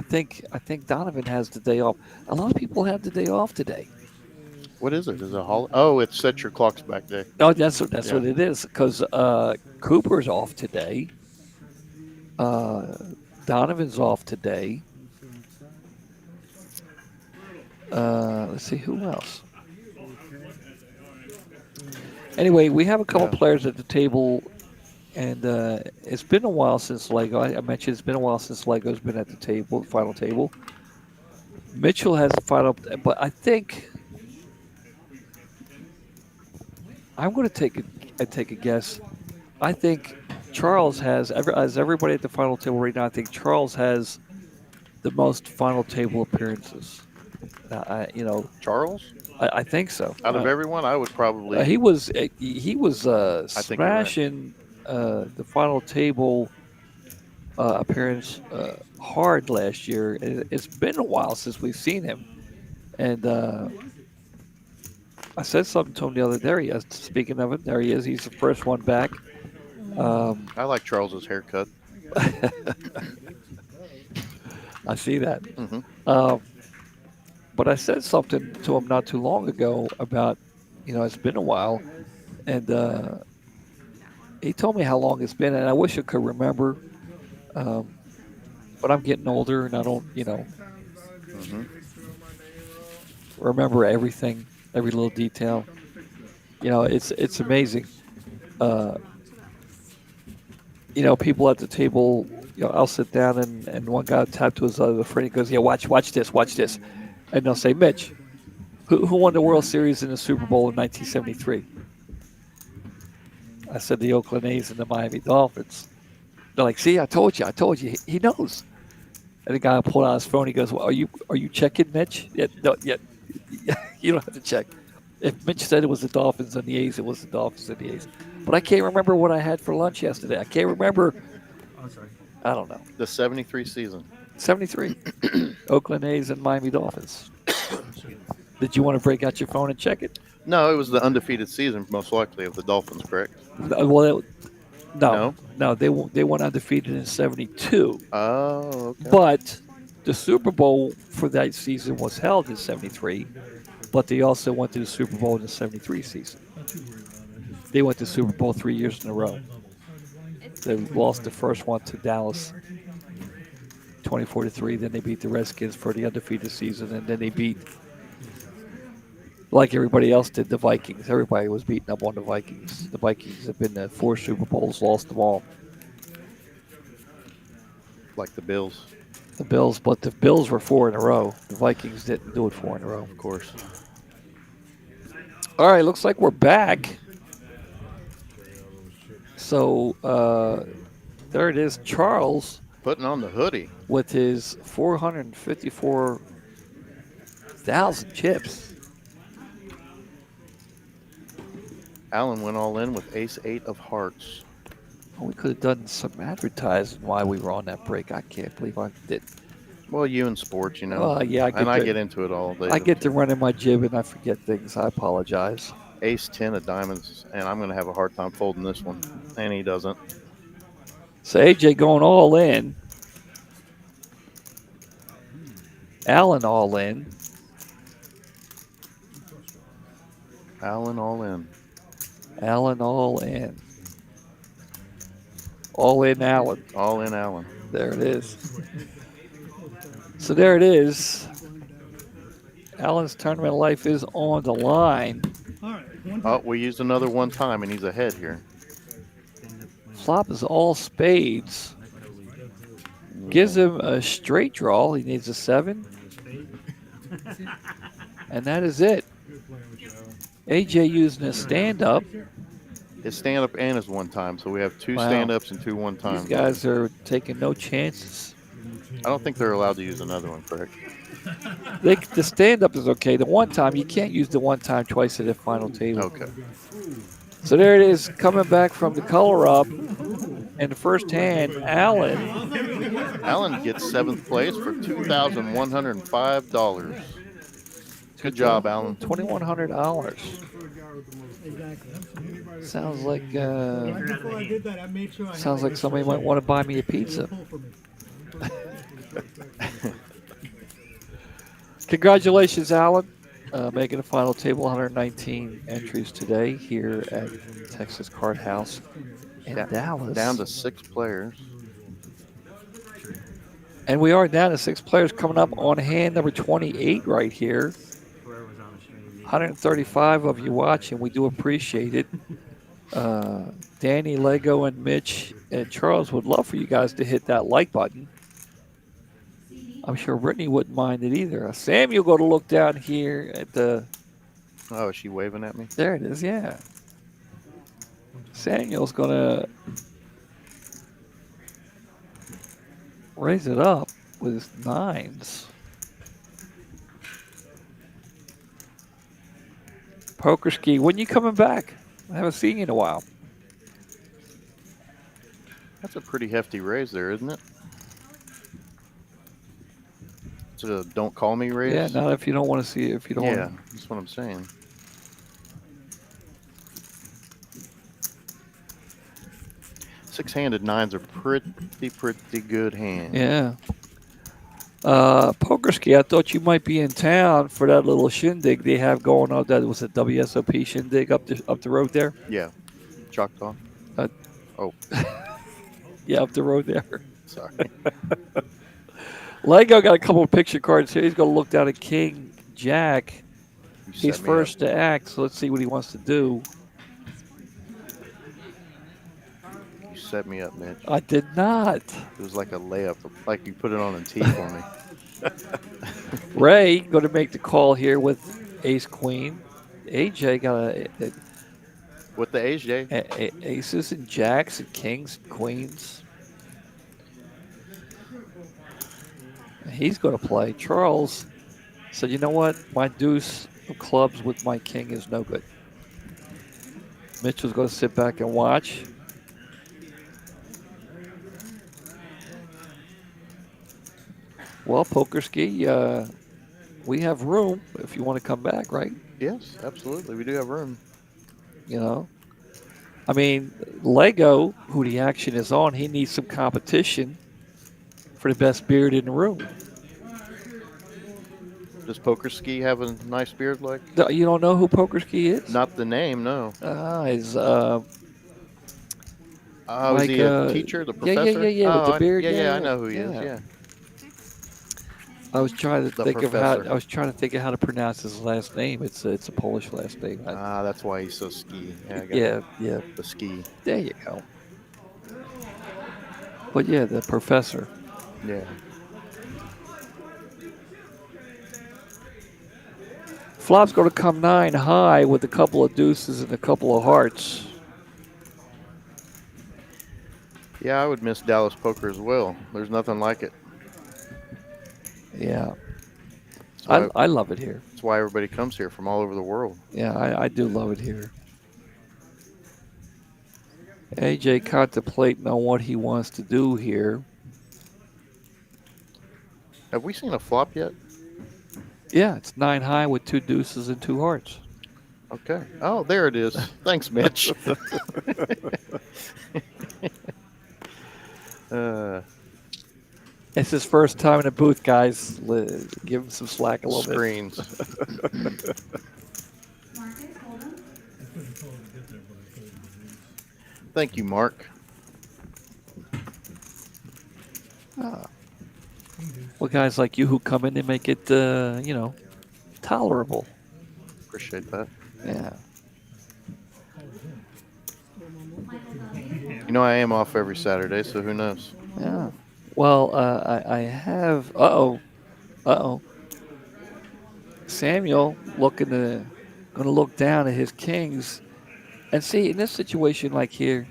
think Donovan has the day off. A lot of people have the day off today. What is it? Is it a holiday? Oh, it's set your clocks back day. No, that's what it is. Because Cooper's off today. Donovan's off today. Let's see who else. Anyway, we have a couple players at the table, and it's been a while since Lego. I mentioned it's been a while since Lego's been at the table, final table. Mitchell has the final, but I think I'm going to take a guess. I think Charles has, as everybody at the final table right now, I think Charles has the most final table appearances. Charles? I think so. Out of everyone, I would probably. He was smashing the final table appearance hard last year. It's been a while since we've seen him, and I said something to him the other day. There he is. Speaking of it, there he is. He's the first one back. I like Charles's haircut. I see that. Mm-hmm. But I said something to him not too long ago about, it's been a while, and he told me how long it's been, and I wish I could remember. But I'm getting older, and I don't, remember everything, every little detail. It's amazing. People at the table, I'll sit down and one guy will tap to his other friend. He goes, "Yeah, watch this," and they'll say, "Mitch, who won the World Series in the Super Bowl in 1973?" I said, "The Oakland A's and the Miami Dolphins." They're like, "See, I told you, he knows." And the guy pulled out his phone. He goes, "Well, are you checking, Mitch?" Yeah, no, yeah, you don't have to check. If Mitch said it was the Dolphins and the A's, it was the Dolphins and the A's. But I can't remember what I had for lunch yesterday. I can't remember. I don't know. The 73 season. 73. Oakland A's and Miami Dolphins. Did you want to break out your phone and check it? No, it was the undefeated season, most likely, of the Dolphins, correct? Well, no, they went undefeated in 72. Oh, okay. But the Super Bowl for that season was held in 73. But they also went to the Super Bowl in the 73 season. They went to the Super Bowl 3 years in a row. They lost the first one to Dallas 24-3. Then they beat the Redskins for the undefeated season. And then they beat, like everybody else did, the Vikings. Everybody was beating up on the Vikings. The Vikings have been to 4 Super Bowls, lost them all. Like the Bills. The Bills, but the Bills were 4 in a row. The Vikings didn't do it 4 in a row. Of course. All right, looks like we're back. So there it is, Charles. Putting on the hoodie. With his 454,000 chips. Allan went all in with ace-8 of hearts. Well, we could have done some advertising while we were on that break. I can't believe I did. Well, you in sports, Yeah, I get into it all day. I get to running my jib and I forget things. I apologize. Ace-10 of diamonds, and I'm going to have a hard time folding this one, and he doesn't. So AJ going all in. Allan all in. Allan all in. Allan all in. All in Allan. All in Allan. There it is. So there it is. Allan's tournament life is on the line. All right. One Oh, we used another one time, and he's ahead here. Flop is all spades. Gives him a straight draw. He needs a 7. And that is it. AJ using a stand-up. His stand-up and his one time, so we have 2 Wow. stand-ups and 2 one times. These guys are taking no chances. I don't think they're allowed to use another one, correct? The stand-up is okay. The one time, you can't use the one time twice at the final table. Okay. So there it is, coming back from the color up. In the first hand, Allan. Allan gets 7th place for $2,105. Good job, Allan. $2,100. Exactly. Sounds like Right before I did that, I made sure I had sounds like somebody might want to buy me a pizza. pull for me. Congratulations, Allan, making the final table. 119 entries today here at Texas Card House in Dallas. Down to 6 players. And we are down to 6 players coming up on hand number 28 right here. 135 of you watching. We do appreciate it. Danny, Lego, and Mitch and Charles would love for you guys to hit that like button. I'm sure Brittany wouldn't mind it either. Samuel, go to look down here at the. Oh, is she waving at me? There it is, yeah. Samuel's going to raise it up with his 9s. Poker Ski, when you coming back? I haven't seen you in a while. That's a pretty hefty raise there, isn't it? It's a don't call me raise? Yeah, not if you don't want to see it. If you don't Yeah, want that's what I'm saying. Six-handed 9s are pretty good hands. Yeah. Poker Ski, I thought you might be in town for that little shindig they have going on. That was a WSOP shindig up the road there. Yeah. Choctaw. Yeah, up the road there. Sorry. Lego got a couple of picture cards here. He's going to look down at King Jack. You He's set me first up. to act, so let's see what he wants to do. You set me up, Mitch. I did not. It was like a layup, like you put it on a tee for me. Ray going to make the call here with Ace Queen. AJ got With the AJ. aces and jacks and kings and queens. He's going to play. Charles said, you know what? My deuce of clubs with my king is no good. Mitchell's going to sit back and watch. Well, Poker Ski, we have room if you want to come back, right? Yes, absolutely. We do have room. You know, I mean, Lego, who the action is on, he needs some competition for the best beard in the room. Does Poker Ski have a nice beard like? You don't know who Poker Ski is? Not the name, no. He's Is he a teacher, the professor? yeah, with the beard. I know who he is. Yeah. I was trying to The think professor. of how to pronounce his last name. It's a Polish last name. That's why he's so ski. Yeah, I got Yeah, it. yeah. The ski. There you go. But yeah, the professor. Yeah. Flop's going to come 9 high with a couple of deuces and a couple of hearts. Yeah, I would miss Dallas poker as well. There's nothing like it. Yeah. That's why, I love it here. that's why everybody comes here from all over the world. Yeah, I do love it here. AJ contemplating on what he wants to do here. Have we seen a flop yet? Yeah, it's 9 high with 2 deuces and 2 hearts. Okay. Oh, there it is. Thanks, Mitch. It's his first time in a booth, guys. Give him some slack a little bit. Screens. Marcus, hold on. Thank you, Mark. Ah, well, guys like you who come in and make it, tolerable. Appreciate that. Yeah. You know, I am off every Saturday, so who knows? Yeah. Well, I have. Uh-oh. Uh-oh. Samuel gonna look down at his kings and see in this situation like here,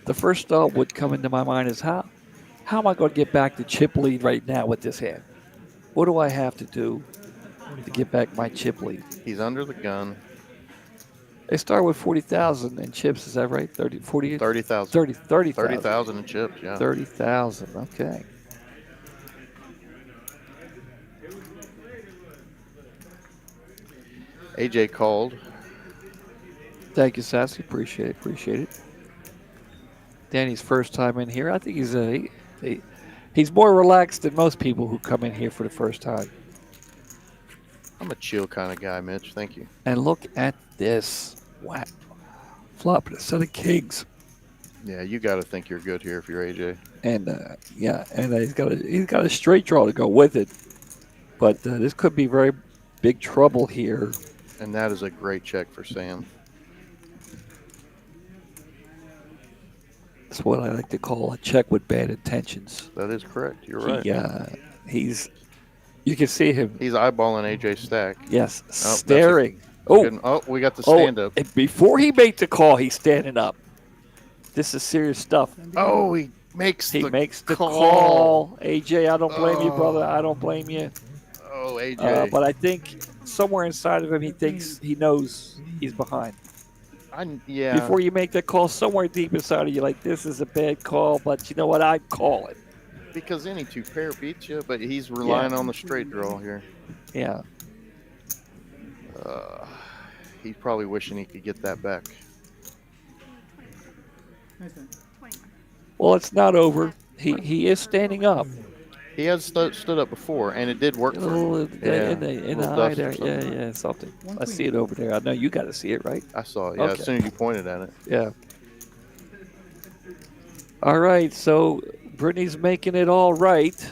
the first thought would come into my mind is how am I going to get back to chip lead right now with this hand? What do I have to do to get back my chip lead? He's under the gun. They start with 40,000 in chips, is that right? 30, 40, 30,000. 30,000. 30,000 in chips, yeah. 30,000. Okay. AJ called. Thank you, Sassy. Appreciate it. Danny's first time in here. I think he's more relaxed than most people who come in here for the first time. I'm a chill kind of guy, Mitch. Thank you. And look at this. Wow. Flopping a set of kings. Yeah, you got to think you're good here if you're AJ. And he's got a straight draw to go with it. But this could be very big trouble here. And that is a great check for Sam. It's what I like to call a check with bad intentions. That is correct. You're right. You can see him. He's eyeballing AJ's stack. Yes, staring. We got the stand up. And before he made the call, he's standing up. This is serious stuff. Oh, he makes the call. AJ, I don't blame you, brother. I don't blame you. Oh, AJ. But I think somewhere inside of him, he knows he's behind. Yeah. Before you make that call, somewhere deep inside of you, like, this is a bad call, but you know what? I'm calling. Because any two pair beats you, but he's relying on the straight draw here. Yeah. He's probably wishing he could get that back. Well, it's not over. He is standing up. He has stood up before, and it did work for him. In the eye there. Yeah, something. I see it over there. I know you got to see it, right? I saw it, yeah, Okay. as soon as you pointed at it. Yeah. All right, so Brittany's making it all right.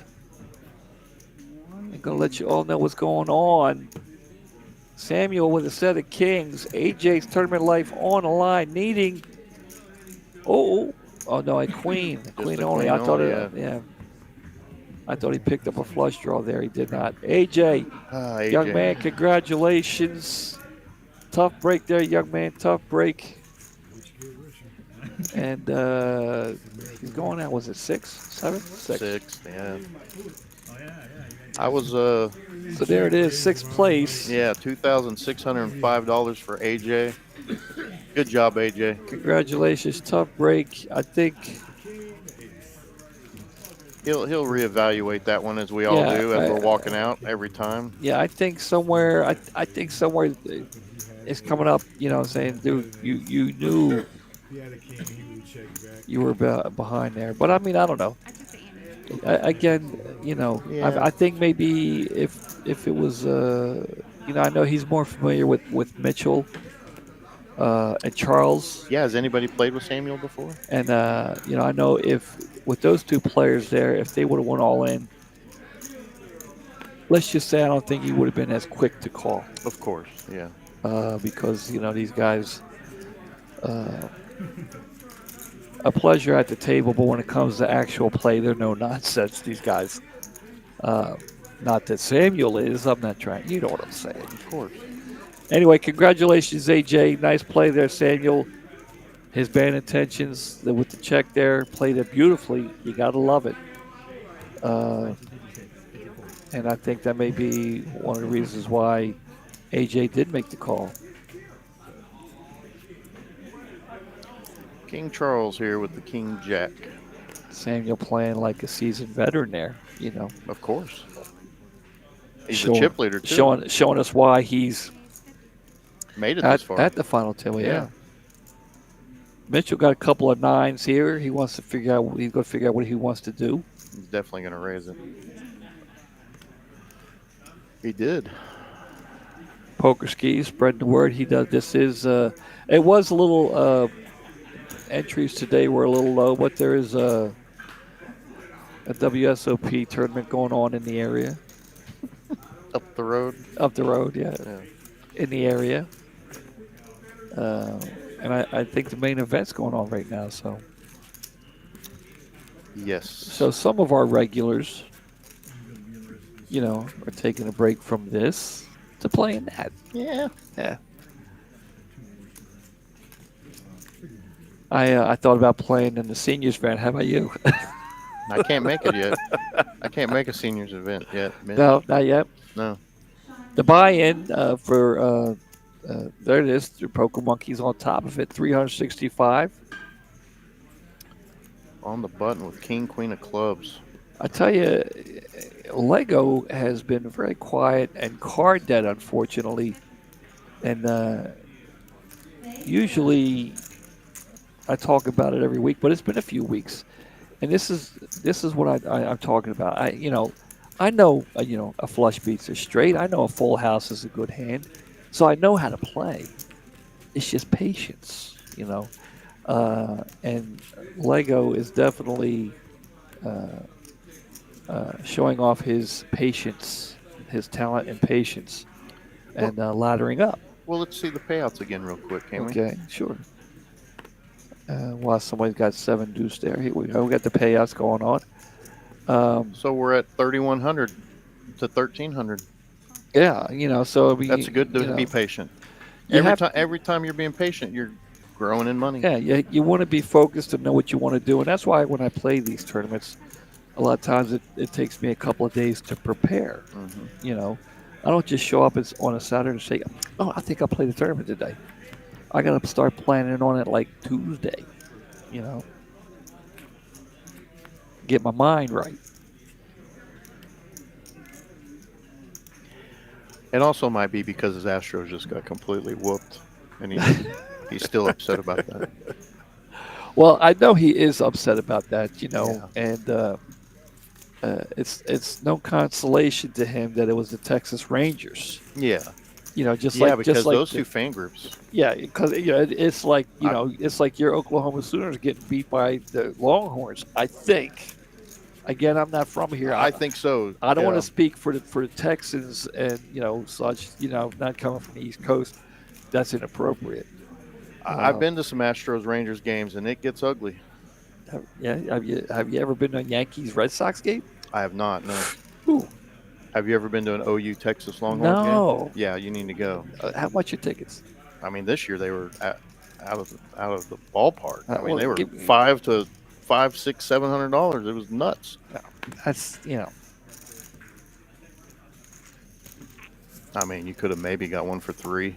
I'm going to let you all know what's going on. Samuel with a set of kings. AJ's tournament life on the line, needing... Oh no, a queen. Queen only. I thought I thought he picked up a flush draw there. He did not. AJ, AJ. Young man, congratulations. Tough break there, young man. Tough break. And he's going out, was it 6, 7? 6. 6, yeah. I was So there it is, 6th place. Yeah, $2,605 for AJ. Good job, AJ. Congratulations, tough break. I think he'll reevaluate that one as we all do as we're walking out every time. Yeah, I think somewhere it's coming up, saying, dude, you knew you were behind there. But I mean, I don't know. Again, I think maybe if it was, I know he's more familiar with Mitchell and Charles. Yeah, has anybody played with Samuel before? And, I know if with those two players there, if they would have went all in, let's just say I don't think he would have been as quick to call. Of course, yeah. Because, these guys, a pleasure at the table, but when it comes to actual play, they're no nonsense, these guys. Not that Samuel is. I'm not trying. You know what I'm saying. Of course. Anyway, congratulations, AJ. Nice play there, Samuel. His bad intentions with the check there, played it beautifully. You got to love it. And I think that may be one of the reasons why AJ did make the call. King Charles here with the King Jack. Samuel playing like a seasoned veteran there, Of course. He's a chip leader, too. Showing us why he's made it this far. At the final table, yeah. Mitchell got a couple of 9s here. He's going to figure out what he wants to do. He's definitely going to raise it. He did. Poker skis, spreading the word. He does. This is. It was a little entries today were a little low, but there is a WSOP tournament going on in the area, Up the road. up the road, yeah, Yeah. in the area. And I think the main event's going on right now. So Yes. some of our regulars, are taking a break from this to playing that. Yeah. Yeah. I thought about playing in the seniors event. How about you? I can't make it yet. I can't make a seniors event yet. Mitch. No, not yet. No. The buy-in for there it is. The Poker Monkeys on top of it, 365. On the button with king, queen of clubs. I tell you, Lego has been very quiet and card dead, unfortunately. And usually, I talk about it every week, but it's been a few weeks, and this is what I'm talking about. I know a flush beats are straight. I know a full house is a good hand, so I know how to play. It's just patience, and Lego is definitely showing off his patience, his talent and patience, and laddering up. Well, let's see the payouts again real quick, can we? Okay, sure. While somebody's got 7 deuce there, here we go. We got the payouts going on. So we're at 3,100 to 1,300. Yeah, so That's good to be patient. Every time you're being patient, you're growing in money. Yeah, you want to be focused and know what you want to do, and that's why when I play these tournaments, a lot of times it takes me a couple of days to prepare. Mm-hmm. I don't just show up on a Saturday and say, "Oh, I think I'll play the tournament today." I got to start planning on it like Tuesday. Get my mind right. It also might be because his Astros just got completely whooped, and he's still upset about that. Well, I know he is upset about that, Yeah. and it's no consolation to him that it was the Texas Rangers. Yeah. Just Because like those two fan groups. Yeah, because it's like it's like your Oklahoma Sooners getting beat by the Longhorns. I think. Again, I'm not from here. I think so. I don't want to speak for the Texans and such. Not coming from the East Coast. That's inappropriate. I've been to some Astros Rangers games, and it gets ugly. Yeah, have you ever been to a Yankees Red Sox game? I have not. No. Ooh. Have you ever been to an OU Texas Longhorns game? No. Yeah, you need to go. How much are tickets? I mean, this year they were out of the ballpark. I mean, well, they were $500 to $700. It was nuts. That's I mean, you could have maybe got one for $3.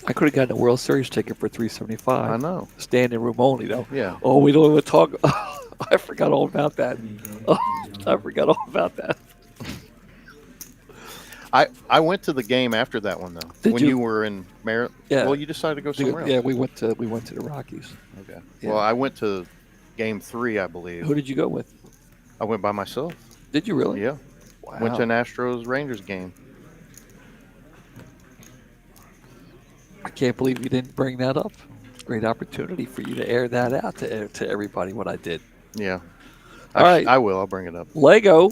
I could have gotten a World Series ticket for $375. I know. Standing room only, though. Yeah. Oh, we don't even talk. I forgot all about that. Oh, I forgot all about that. I went to the game after that one though. Did when you? you were in Merritt. Yeah. Well, you decided to go somewhere else. Yeah, we went to the Rockies. Okay. Yeah. Well, I went to game 3, I believe. Who did you go with? I went by myself. Did you really? Yeah. Wow. Went to an Astros Rangers game. I can't believe you didn't bring that up. Great opportunity for you to air that out to everybody what I did. Yeah. All right. I will. I'll bring it up. Lego,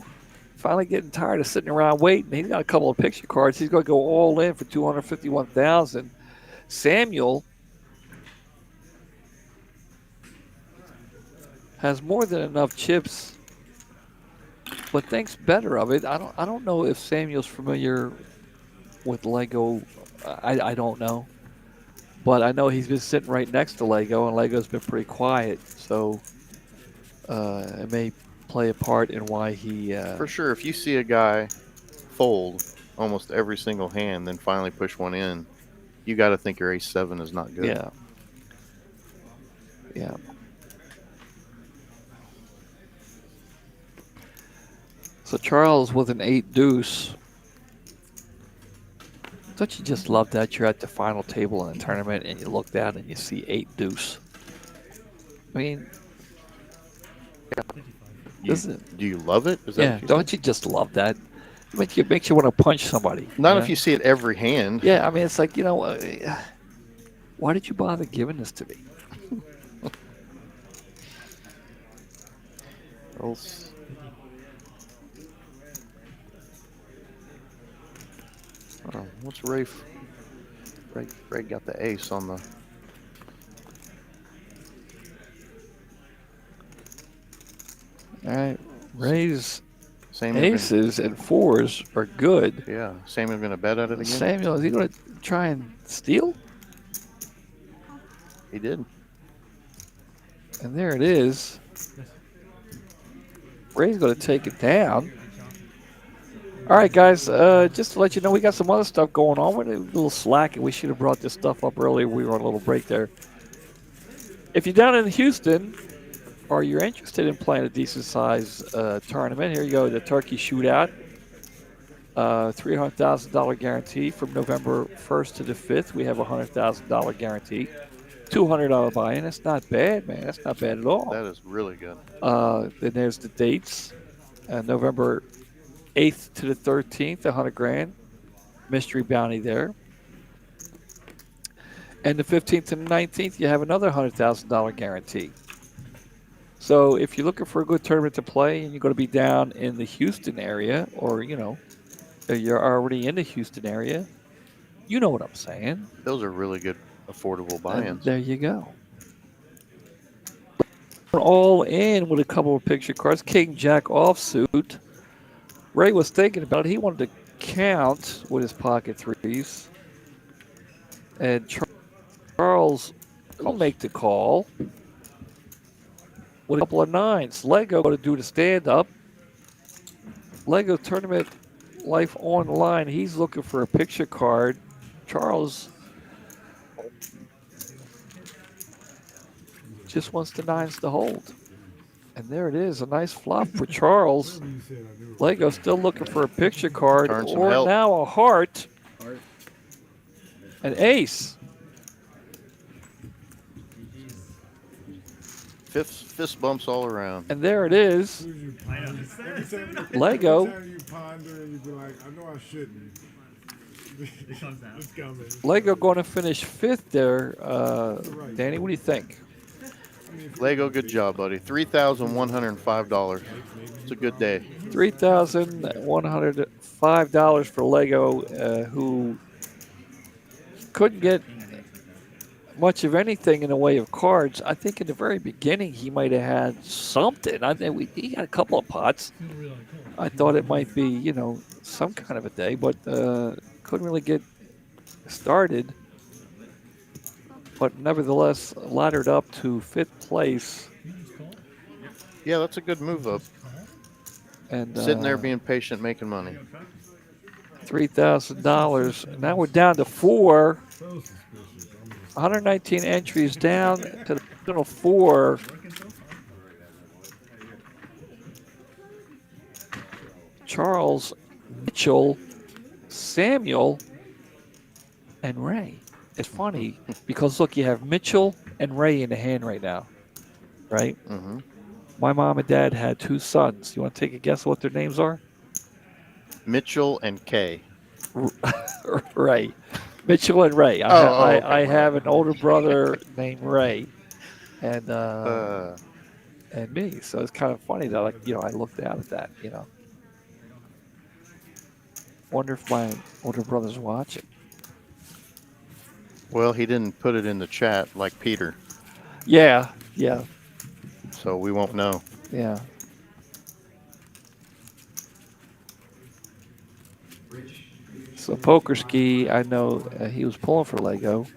finally getting tired of sitting around waiting. He's got a couple of picture cards. He's going to go all in for $251,000. Samuel has more than enough chips, but thinks better of it. I don't know if Samuel's familiar with Lego. I don't know. But I know he's been sitting right next to Lego, and Lego's been pretty quiet. So it may play a part in why he... For sure, if you see a guy fold almost every single hand, then finally push one in, you got to think your ace-7 is not good. Yeah. Yeah. So Charles with an 8 deuce. Don't you just love that you're at the final table in a tournament and you look down and you see 8 deuce? I mean, Do you love it? Is that yeah, don't you just love that? It makes you want to punch somebody. Not if you see it every hand. Yeah, I mean, it's like, why did you bother giving this to me? Else. Oh, what's Rafe? Ray got the ace on the. All right. Ray's Samuel gonna, aces and fours are good. yeah, Samuel gonna bet at it again. Samuel, is he going to try and steal? He did. And there it is. Ray's going to take it down. All right, guys, just to let you know, we got some other stuff going on. We're a little slack, and we should have brought this stuff up earlier. We were on a little break there. If you're down in Houston or you're interested in playing a decent-sized tournament, here you go, the Turkey Shootout. $300,000 guarantee from November 1st to the 5th. We have a $100,000 guarantee. $200 buy-in. That's not bad, man. That's not bad at all. That is really good. Then there's the dates. November 8th to the 13th, 100 grand. Mystery bounty there. And the 15th to the 19th, you have another $100,000 guarantee. So if you're looking for a good tournament to play and you're going to be down in the Houston area, or, you know, you're already in the Houston area, you know what I'm saying. Those are really good, affordable And buy-ins. there you go. All in with a couple of picture cards. King Jack offsuit. Ray was thinking about it. He wanted to count with his pocket threes. And Charles will make the call with a couple of nines. Lego going to do the stand-up. Lego tournament life online. He's looking for a picture card. Charles just wants the nines to hold. And there it is, a nice flop for Charles. Lego still looking for a picture card or help. now a heart. An ace. Fist bumps all around. And there it is. Lego. Every time you ponder and you be like, I know I shouldn't. It comes out. It's coming. Lego going to finish fifth there. Danny, what do you think? Lego, good job, buddy. $3,105. It's a good day. $3,105 for Lego, who couldn't get much of anything in the way of cards. I think in the very beginning he might have had something. I think he had a couple of pots. I thought it might be, you know, some kind of a day, but couldn't really get started. But nevertheless, laddered up to fifth place. Yeah, that's a good move up. And Sitting there being patient, making money. $3,000. Now we're down to four. 119 entries down to the final four. Charles, Mitchell, Samuel, and Ray. It's funny because, look, you have Mitchell and Ray in the hand right now, right? Mm-hmm. My mom and dad had two sons. You want to take a guess what their names are? Mitchell and Kay. Ray. Mitchell and Ray. I have an older brother named Ray, and me. So it's kind of funny that, like, you know, I looked out at that. You know, wonder if my older brother's watching. Well, he didn't put it in the chat like Peter, Yeah. so we won't know. Yeah. So Poker Ski, I know he was pulling for Lego.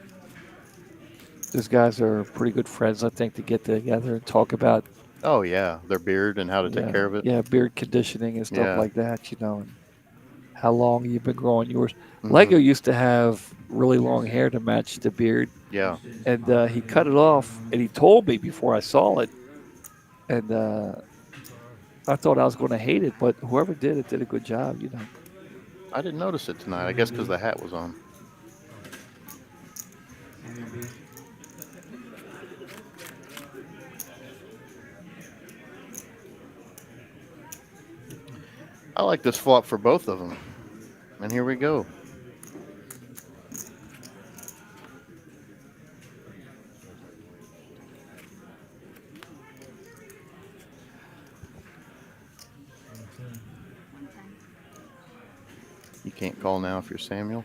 These guys are pretty good friends, I think, to get together and talk about. Oh yeah, their beard and how to take care of it. Yeah, beard conditioning and stuff Yeah. like that, you know, and how long you've been growing yours. Mhm. Lego used to have really long hair to match the beard, Yeah. and he cut it off, and he told me before I saw it, and I thought I was going to hate it, but whoever did it did a good job, you know. I didn't notice it tonight. I guess because the hat was on. I like this flop for both of them. And here we go. You can't call now if you're Samuel,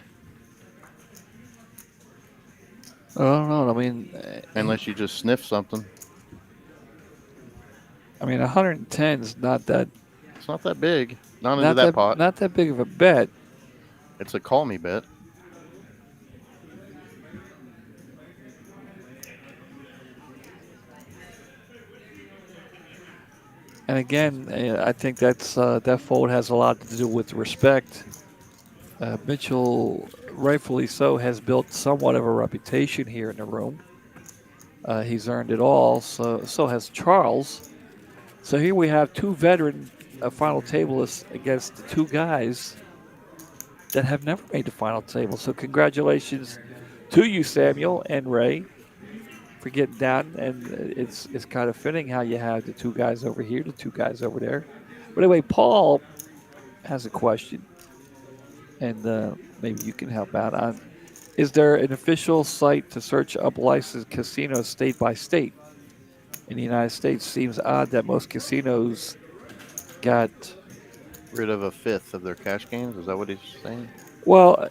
I don't know. I mean, unless you just sniff something. 110 is not that It's not that big. Not into that pot. not that big of a bet. It's a call me bet. And again, I think that fold has a lot to do with respect. Mitchell, rightfully so, has built somewhat of a reputation here in the room. He's earned it all. So has Charles. So here we have two veteran final tablists against the two guys that have never made the final table. So congratulations to you, Samuel and Ray, for getting down. And it's kind of fitting how you have the two guys over here, the two guys over there. But anyway, Paul has a question, and maybe you can help out on. Is there an official site to search up licensed casinos state by state? In the United States, seems odd that most casinos got. Rid of a fifth of their cash gains. Is that what he's saying? Well,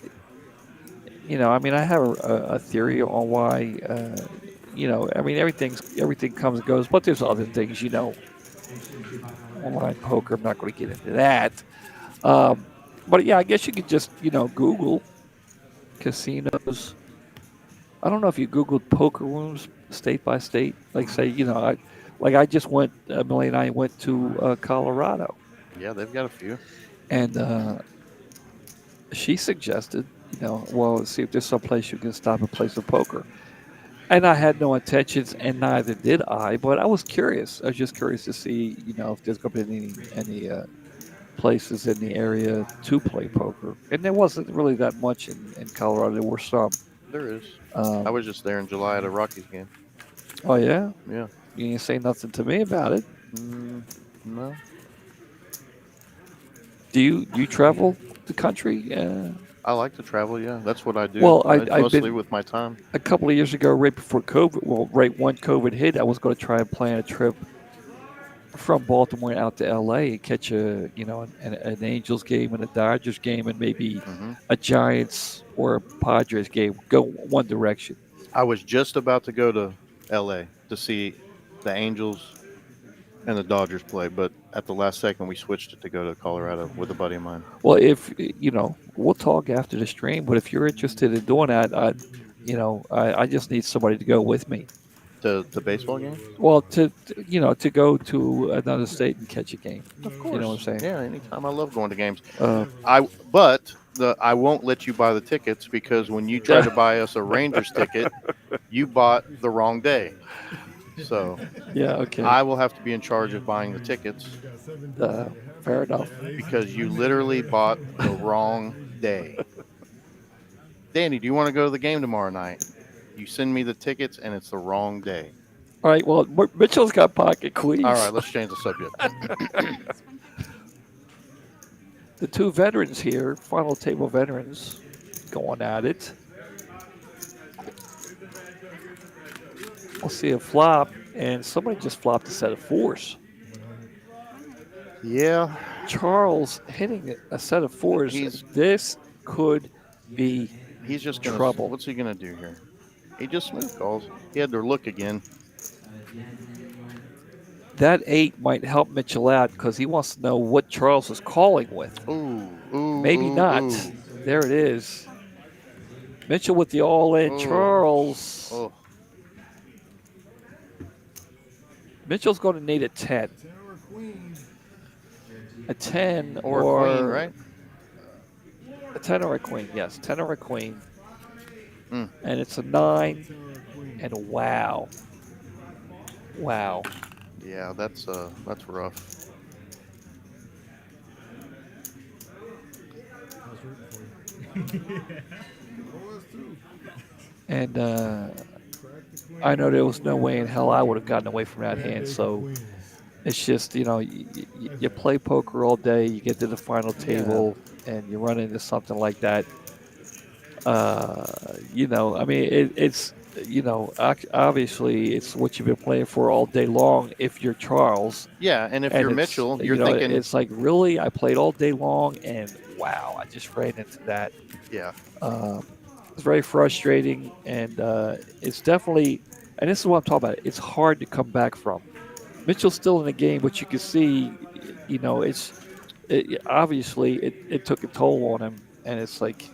I have a theory on why. Everything comes and goes, but there's other things, online poker. I'm not going to get into that. But yeah, I guess you could just, Google casinos. I don't know if you Googled poker rooms state by state. Like say, I just went. Millie and I went to Colorado, Yeah, they've got a few. and she suggested, well, see if there's some place you can stop and play some poker. And I had no intentions, and neither did I. But I was curious. I was just curious to see, if there's going to be any places in the area to play poker. And there wasn't really that much in Colorado. There were some. There is. Um, I was just there in July at a Rockies game. Oh yeah, Yeah. you didn't say nothing to me about it. No. Do you travel the country? I like to travel. Yeah, that's what I do. Well, I've mostly been- with my time. A couple of years ago, right before COVID, well, right when COVID hit, I was going to try and plan a trip from Baltimore out to LA and catch an Angels game and a Dodgers game and maybe Hmm. a Giants or a Padres game. Go one direction. I was just about to go to LA to see the Angels and the Dodgers play, but at the last second we switched it to go to Colorado with a buddy of mine. Well, if we'll talk after the stream, but if you're interested in doing that, I just need somebody to go with me. The baseball game? Well, to go to another state and catch a game. Of course. You know what I'm saying? Yeah, anytime. I love going to games. Uh, I won't let you buy the tickets because when you try to buy us a Rangers ticket, you bought the wrong day. So yeah. Okay. I will have to be in charge of buying the tickets Fair enough. because you literally bought the wrong day. Danny, do you want to go to the game tomorrow night? You send me the tickets and it's the wrong day. All right. Well, Mitchell's got pocket queens. All right, let's change the subject. The two veterans here, final table veterans, going at it. We'll see a flop, and somebody just flopped a set of fours. Yeah, Charles hitting a set of fours. This could be he's just gonna, trouble. What's he gonna do here? He just smooth calls. He had to look again. That 8 might help Mitchell out because he wants to know what Charles is calling with. Maybe not. Ooh. There it is. Mitchell with the all-in. Charles. Oh, Mitchell's going to need a 10. Tenor or queen. A 10 or a queen, right? A 10 or a queen, yes. 10 or a queen. Mm. And it's a 9 Tenor or queen. and a wow. Wow. Yeah, that's rough. I was rooting for you. Oh, that's two. And Crack the queen. I know there was no way in hell I would have gotten away from that hand. So Queens. it's just, you play poker all day, you get to the final table, and you run into something like that. It's obviously it's what you've been playing for all day long. If you're Charles, Yeah, and if and you're it's Mitchell, you're thinking, it's like really I played all day long, and wow, I just ran into that. yeah, Um, it's very frustrating, and it's definitely, and this is what I'm talking about. It's hard to come back from. Mitchell's still in the game, but you can see, obviously it took a toll on him, and it's like,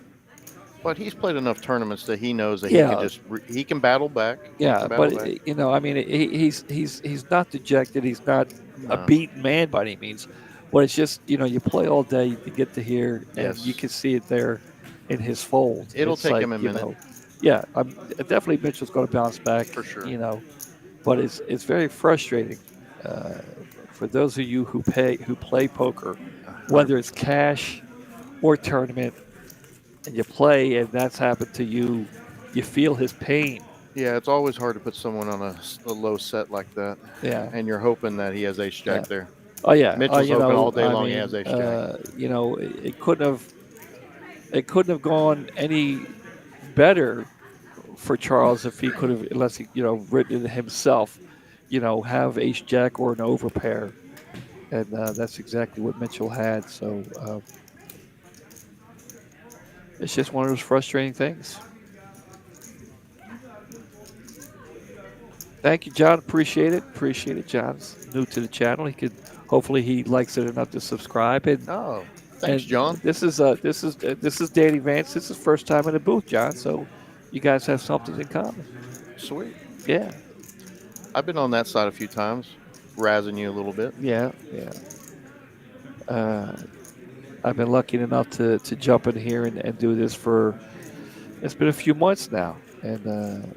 but he's played enough tournaments that he knows that he can yeah, just he can battle back. He yeah, can battle but back. I mean, he's not dejected. He's not a No. beaten man by any means. But it's just you play all day to get to here, and you Yes. can see it there in his fold. It'll It's take like him a minute yeah, definitely Mitchell's going to bounce back. for sure. But it's very frustrating uh, for those of you who play poker, whether it's cash or tournament, and you play, and that's happened to you. You feel his pain. Yeah, it's always hard to put someone on a low set like that, Yeah. and you're hoping that he has ace Yeah. jack there. Oh yeah. Mitchell's hoping all day I long he mean, has ace jack. it couldn't have gone any better for Charles if he could have, unless he written it himself. Have ace jack or an overpair, and that's exactly what Mitchell had. So it's just one of those frustrating things. Thank you, John. Appreciate it. Appreciate it. John's new to the channel. Hopefully he likes it enough to subscribe. And Oh, thanks, and John. this is Danny Vance. This is first time in the booth, John. So you guys have something in common. Sweet. Yeah, I've been on that side a few times, razzing you a little bit. yeah, yeah. I've been lucky enough to jump in here and do this for. It's been a few months now, and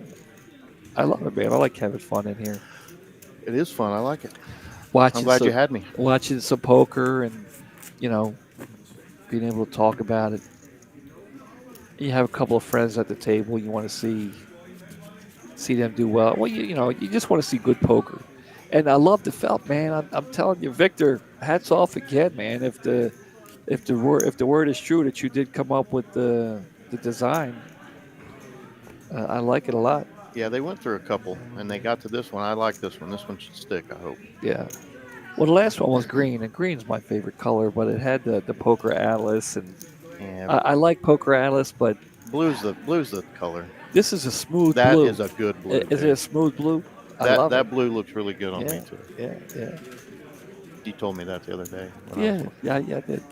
I love it, man. I like having fun in here. It is fun. I like it. Watching I'm glad some, you had me. watching some poker and being able to talk about it. You have a couple of friends at the table. You want to see them do well. Well, you just want to see good poker. And I love the felt, man. I'm telling you, Victor, hats off again, man. If the word is true that you did come up with the design, I like it a lot. Yeah, they went through a couple, and they got to this one. I like this one. This one should stick, I hope. Yeah. Well, the last one was green, and green's my favorite color, but it had the poker atlas, and Yeah, I like poker atlas, but blue's the color. this is a smooth That blue. is a good blue. Is it a smooth blue? I that love that it. blue looks really good on Yeah, me too. yeah. You told me that the other day. when I was Yeah, I did.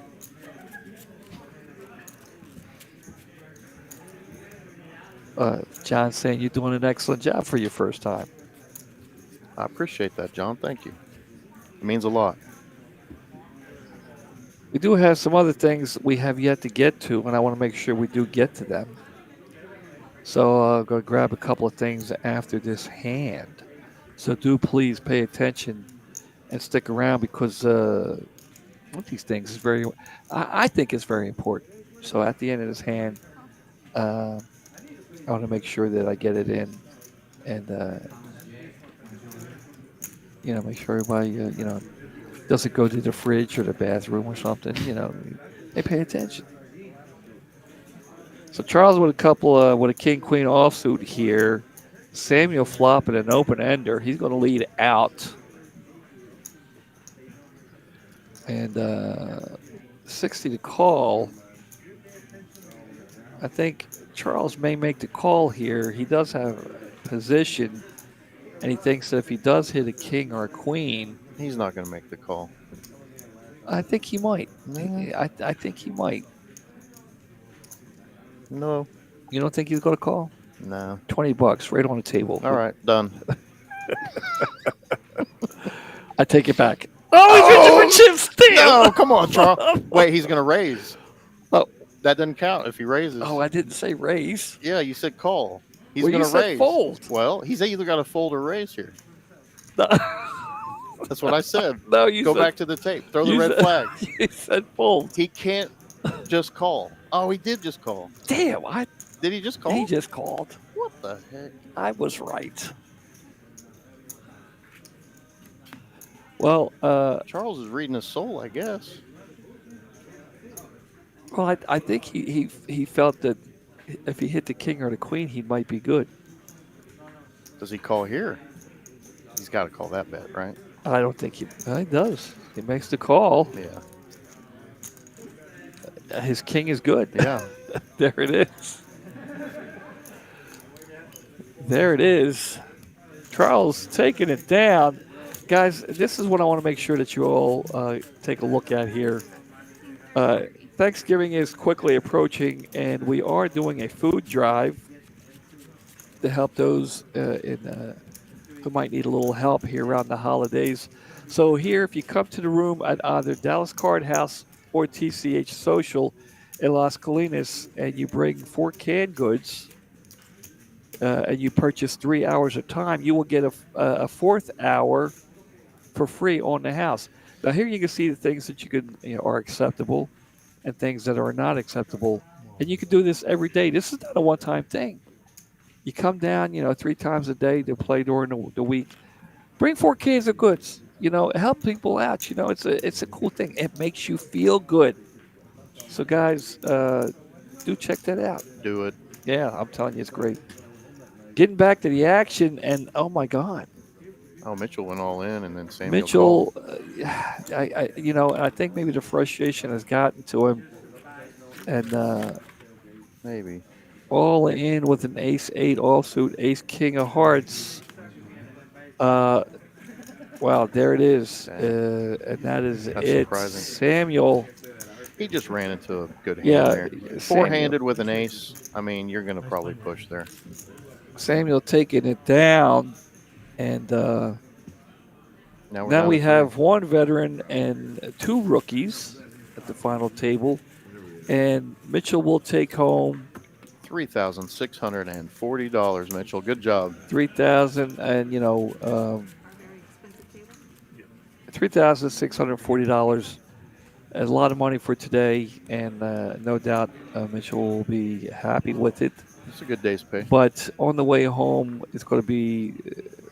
John's saying you're doing an excellent job for your first time. I appreciate that, John. Thank you. It means a lot. We do have some other things we have yet to get to, and I want to make sure we do get to them. So I'll go grab a couple of things after this hand. So do please pay attention and stick around because one of these things is I think it's very important. So at the end of this hand, I want to make sure that I get it in and, make sure everybody, doesn't go to the fridge or the bathroom or something. They pay attention. So Charles with with a king queen offsuit here. Samuel flopping an open ender. He's going to lead out. And 60 to call. I think Charles may make the call here. He does have position, and he thinks that if he does hit a king or a queen, He's not going to make the call. I think he might. No. I think he might. No. You don't think he's going to call? No. $20 right on the table. All right, done. I take it back. Oh, he's reaching for chips. Damn. No, come on, Charles. Wait, he's going to raise. Oh. That doesn't count if he raises. Oh, I didn't say raise. Yeah, you said call. He's Well, going you to said raise. fold. Well, he's either got to fold or raise here. No, That's what I said. no you Go said, back to the tape. Throw the you red said- flag. You said fold. He can't just call. Oh, he did just call. Damn, Did he just call? he just called. What the heck? I was right. Well, Charles is reading his soul, I guess. I think he felt that if he hit the king or the queen, he might be good. Does he call here? He's got to call that bet, right? I don't think he does. He makes the call. Yeah. His king is good. Yeah. There it is. There it is. Charles taking it down. Guys, this is what I want to make sure that you all take a look at here. Uh, Thanksgiving is quickly approaching, and we are doing a food drive to help those who might need a little help here around the holidays. So here, if you come to the room at either Dallas Card House or TCH Social in Las Colinas, and you bring 4 canned goods, and you purchase 3 hours of time, you will get a fourth hour for free on the house. Now here you can see the things that are acceptable and things that are not acceptable, and you can do this every day. This is not a one-time thing. You come down, 3 times a day to play during the week. Bring 4 cans of goods. Help people out. It's a cool thing. It makes you feel good. So guys, do check that out. Do it. Yeah, I'm telling you, it's great. Getting back to the action, and oh my God, Oh, Mitchell went all in, and then Samuel Mitchell. called. I think maybe the frustration has gotten to him, and Maybe. all in with an ace-8 offsuit, ace-king of hearts. Wow, there it is, and that's it. Surprising. Samuel. He just ran into a good hand Yeah, there. Samuel. Four-handed with an ace. I mean, you're going to probably push there. Samuel taking it down, and now we have 1 veteran and 2 rookies at the final table, and Mitchell will take home $3,640, Mitchell. Good job. $3,000, and $3,640. A lot of money for today, and no doubt Mitchell will be happy with it. It's a good day's pay. But on the way home, it's going to be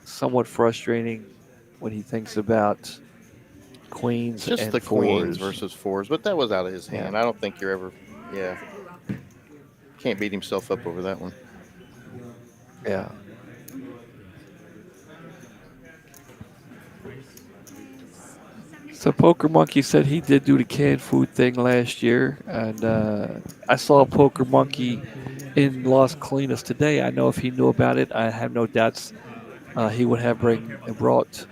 somewhat frustrating when he thinks about queens Just and the queens fours. versus fours, but that was out of his hand. Yeah. I don't think you're ever, can't beat himself up over that one. Yeah. So Poker Monkey said he did do the canned food thing last year, and I saw Poker Monkey in Las Colinas today. I know if he knew about it, I have no doubts he would have brought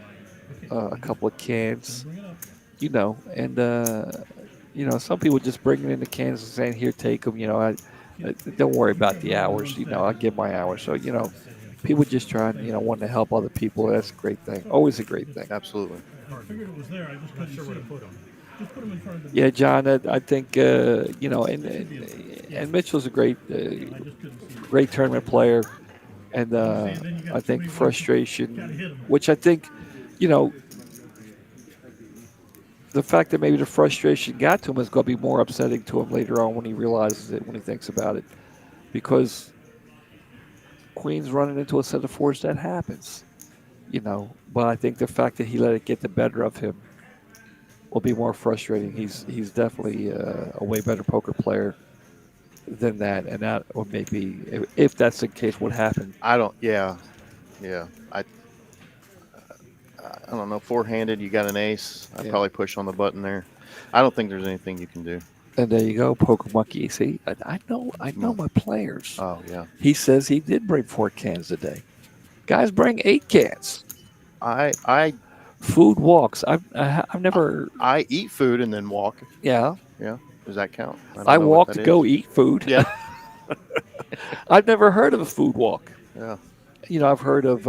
a couple of cans, and some people just bring it in the cans and saying, "Here, take them." I don't worry about the hours. I give my hours. So people just trying, want to help other people. That's a great thing. Always a great thing. Absolutely. I figured it was there. I just couldn't sure where to put them. Just put them in front of the. Yeah, John. I think and Mitchell's a great tournament player, and I think frustration, which I think, the fact that maybe the frustration got to him is going to be more upsetting to him later on when he realizes it, when he thinks about it, because Queens running into a set of fours, that happens, But I think the fact that he let it get the better of him will be more frustrating. He's definitely a way better poker player than that, and that or maybe if that's the case, what happened? I don't. Yeah. I don't know. Four-handed, you got an ace. I'd probably push on the button there. I don't think there's anything you can do. And there you go, Poker Monkey. See, I know my players. Oh yeah. He says he did bring 4 cans a day. Guys bring 8 cans. I Food walks. I've never. I eat food and then walk. Yeah. Yeah. Does that count? I walk to go eat food. Yeah. I've never heard of a food walk. Yeah. I've heard of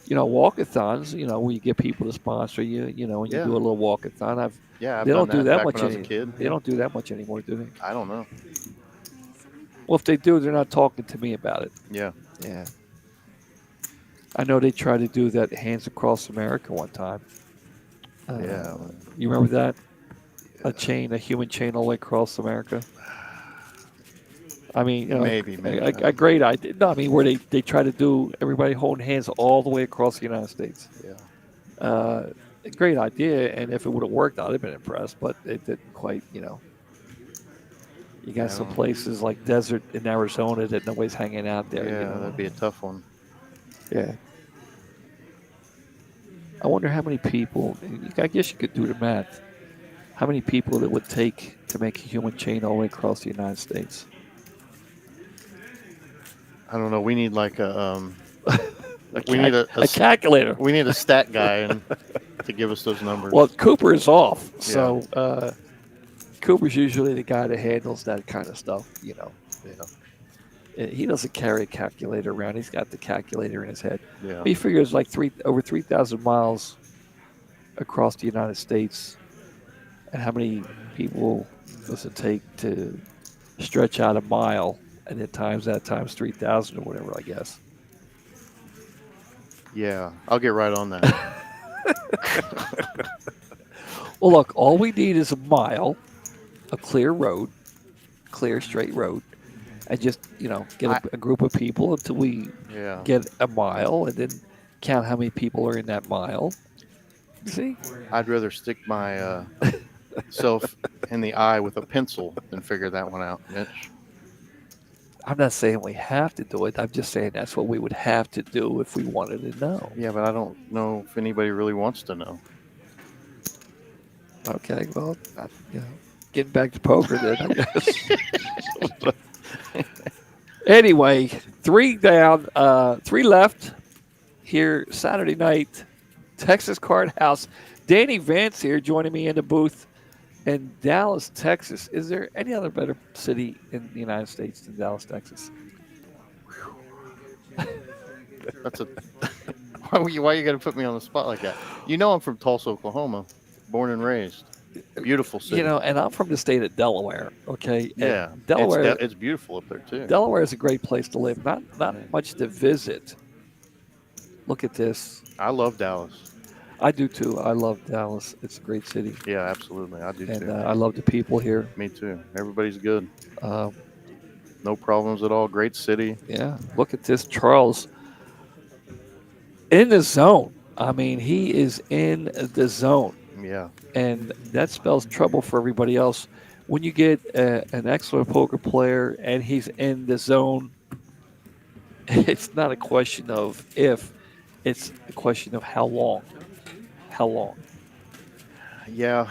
walkathons. Where you get people to sponsor you. And you do a little walkathon. I've they don't done do that back much when I was a kid. They don't do that much anymore, do they? I don't know. Well, if they do, they're not talking to me about it. Yeah. Yeah. I know they tried to do that Hands Across America one time. Yeah. You remember that? A human chain all the way across America. I mean, maybe a great idea. No, I mean where they try to do everybody holding hands all the way across the United States. Yeah. A great idea, and if it would have worked, I'd have been impressed. But it didn't quite. You got some places like desert in Arizona that nobody's hanging out there. Yeah, that'd be a tough one. Yeah. I wonder how many people. I guess you could do the math. How many people it would take to make a human chain all the way across the United States? I don't know. We need like A, we need a calculator. we need a stat guy and to give us those numbers. Well, Cooper is off, Yeah. so Cooper's usually the guy that handles that kind of stuff. Yeah. He doesn't carry a calculator around. He's got the calculator in his head. Yeah. He figures like over 3,000 miles across the United States, and how many people does it take to stretch out a mile, and then times that times 3,000 or whatever, I guess. Yeah. I'll get right on that. Well, look, all we need is a mile, a clear road, clear straight road, and just get a group of people until we Yeah. get a mile, and then count how many people are in that mile. See? I'd rather stick my self in the eye with a pencil than figure that one out, Mitch. I'm not saying we have to do it. I'm just saying that's what we would have to do if we wanted to know. Yeah, but I don't know if anybody really wants to know. Okay, well, getting back to poker then, I guess. Anyway, 3 down, 3 left here Saturday night, Texas Card House. Danny Vance here joining me in the booth in Dallas, Texas. Is there any other better city in the United States than Dallas, Texas? That's a why you got to put me on the spot like that? You know I'm from Tulsa, Oklahoma, born and raised. Beautiful city. And I'm from the state of Delaware. Okay, Yeah, and Delaware. It's beautiful up there too. Delaware is a great place to live. Not much to visit. Look at this. I love Dallas. I do too. I love Dallas. It's a great city. Yeah, absolutely. I do And too. I love the people here. Me too. Everybody's good. Um, No problems at all. Great city. yeah. Look at this. Charles in the zone. I mean, he is in the zone. Yeah. And that spells trouble for everybody else. When you get an excellent poker player and he's in the zone, it's not a question of if, it's a question of how long. How long? Yeah.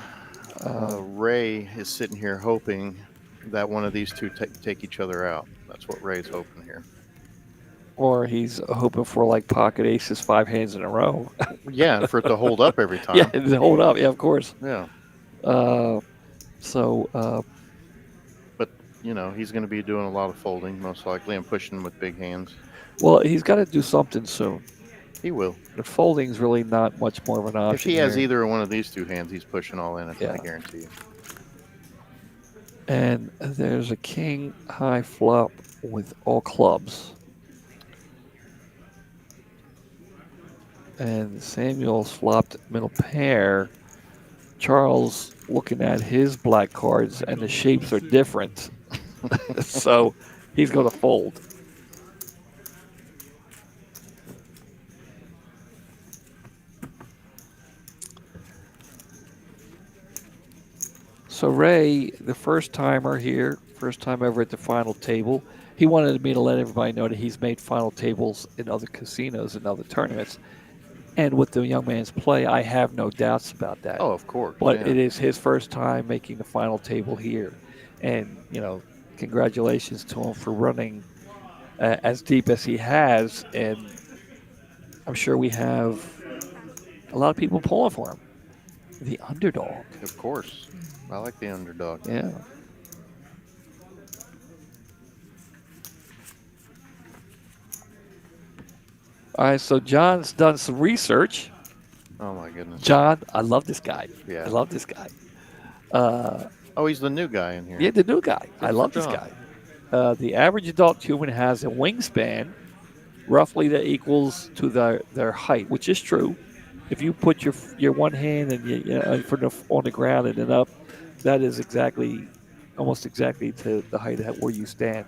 Ray is sitting here hoping that one of these two take each other out. That's what Ray's hoping here. Or he's hoping for like pocket aces, 5 hands in a row. Yeah, and for it to hold up every time. Yeah, to hold up. Yeah, of course. Yeah. But, he's going to be doing a lot of folding, most likely, and pushing with big hands. Well, he's got to do something soon. He will. The folding's really not much more of an option. If he has here. either one of these two hands, he's pushing all in, Yeah. I guarantee you. And there's a king high flop with all clubs. And Samuel's flopped middle pair. Charles looking at his black cards, and the shapes are different. So he's going to fold. So Ray, the first timer here, first time ever at the final table. He wanted me to let everybody know that he's made final tables in other casinos and other tournaments. And with the young man's play, I have no doubts about that. Oh, of course. But yeah. it is his first time making the final table here. And, congratulations to him for running as deep as he has. And I'm sure we have a lot of people pulling for him. The underdog. Of course. I like the underdog. Yeah. All right, so John's done some research. Oh, my goodness. John, I love this guy. Yeah. I love this guy. Oh, he's the new guy in here. Yeah, the new guy. I Good love for this John. guy. The average adult human has a wingspan roughly that equals to their height, which is true. If you put your one hand and on the ground and then up, that is almost exactly to the height at where you stand.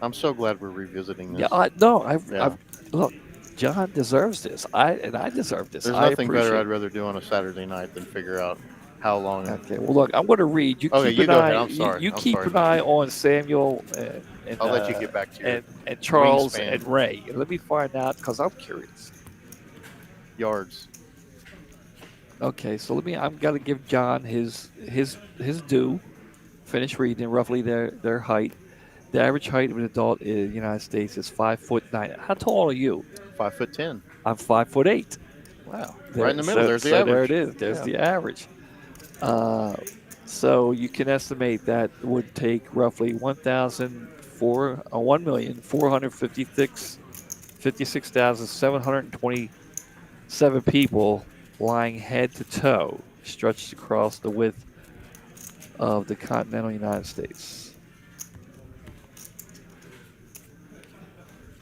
I'm so glad we're revisiting this. Yeah, I've look, John deserves this. I deserve this. There's I nothing appreciate better it. I'd rather do on a Saturday night than figure out how long. Okay. Well, look, I'm going to read. You Okay, keep you an go eye. ahead. I'm sorry. You I'm keep sorry, an man. eye on Samuel I'll let you get back to your and Charles wingspan. and Ray. Let me find out because I'm curious. Yards. Okay, so let me. I'm got to give John his due. Finish reading roughly their height. The average height of an adult in the United States is 5'9". How tall are you? 5'10". I'm 5'8". Wow. There, Right in the middle. There's the so there average. it is. There's Yeah. the average. So you can estimate that would take roughly 1,456,727 people lying head to toe, stretched across the width of the continental United States.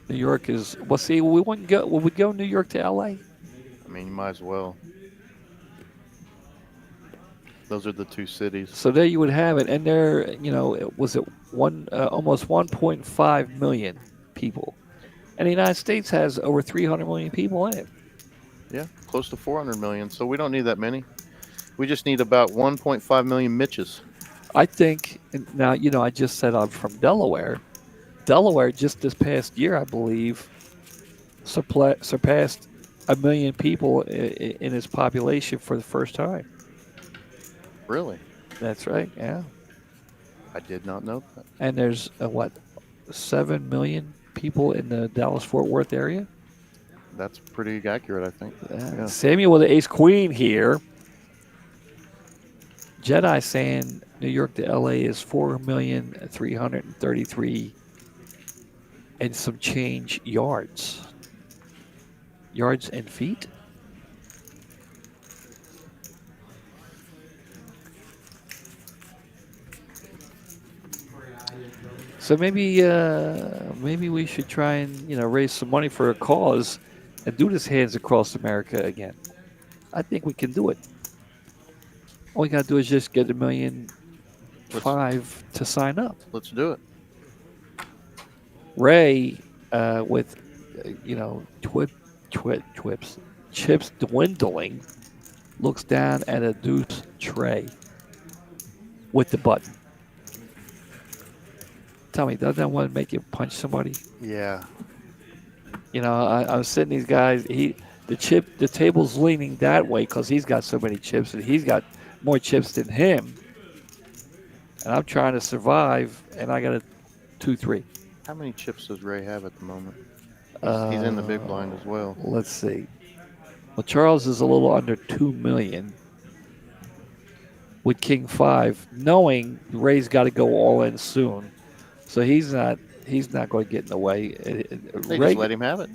New York is well. See, we wouldn't go. Would we go New York to L.A.? I mean, you might as well. Those are the two cities. So there you would have it, and there, was it almost 1.5 million people, and the United States has over 300 million people in it. Yeah, close to 400 million. So we don't need that many. We just need about 1.5 million Mitches. I think now, I just said I'm from Delaware. Delaware just this past year, I believe, surpassed a million people in its population for the first time. Really? That's right. Yeah. I did not know that. And there's 7 million people in the Dallas-Fort Worth area. That's pretty accurate, I think. Yeah. Samuel with the ace queen here. Jedi saying New York to LA is 4,333,000 and some change yards. Yards and feet? So maybe we should try and raise some money for a cause and do this Hands Across America again. I think we can do it. All we gotta do is just get 1,500,000 to sign up. Let's do it. Ray, with chips dwindling, looks down at a deuce tray with the button. Tell me, doesn't that want to make you punch somebody? Yeah. I was sitting these guys. The table's leaning that way because he's got so many chips and he's got more chips than him. And I'm trying to survive, and I got a 2-3. How many chips does Ray have at the moment? He's in the big blind as well. Let's see. Well, Charles is a little under 2 million with King 5, knowing Ray's got to go all in soon. So he's not going to get in the way. They just let him have it.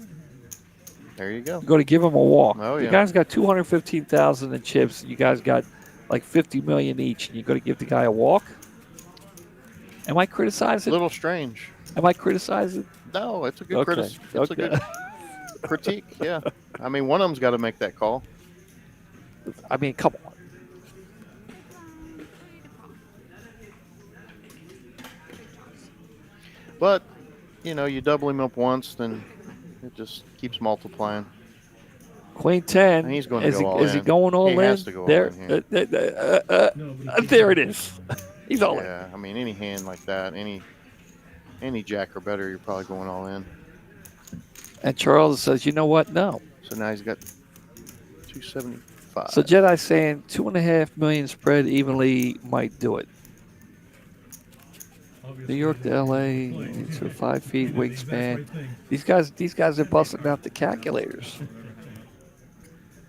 There you go. You're going to give him a walk. Oh, yeah. The guy's got 215,000 in chips. You guys got like 50 million each, and you're going to give the guy a walk? Am I criticizing? A little strange. Am I criticizing? No, it's a good It's a good critique. Yeah. I mean, one of them's got to make that call. I mean, come on. But, you double him up once, then it just keeps multiplying. Queen 10. And he's going to is go he, all is in. he going all he in? Has to go there, all in here. There it is. He's all in. Yeah, I mean, any hand like that, any jack or better, you're probably going all in. And Charles says, you know what? No. So now he's got 275. So Jedi's saying 2.5 million spread evenly might do it. New York to LA, to 5 feet wingspan. These guys are busting out the calculators.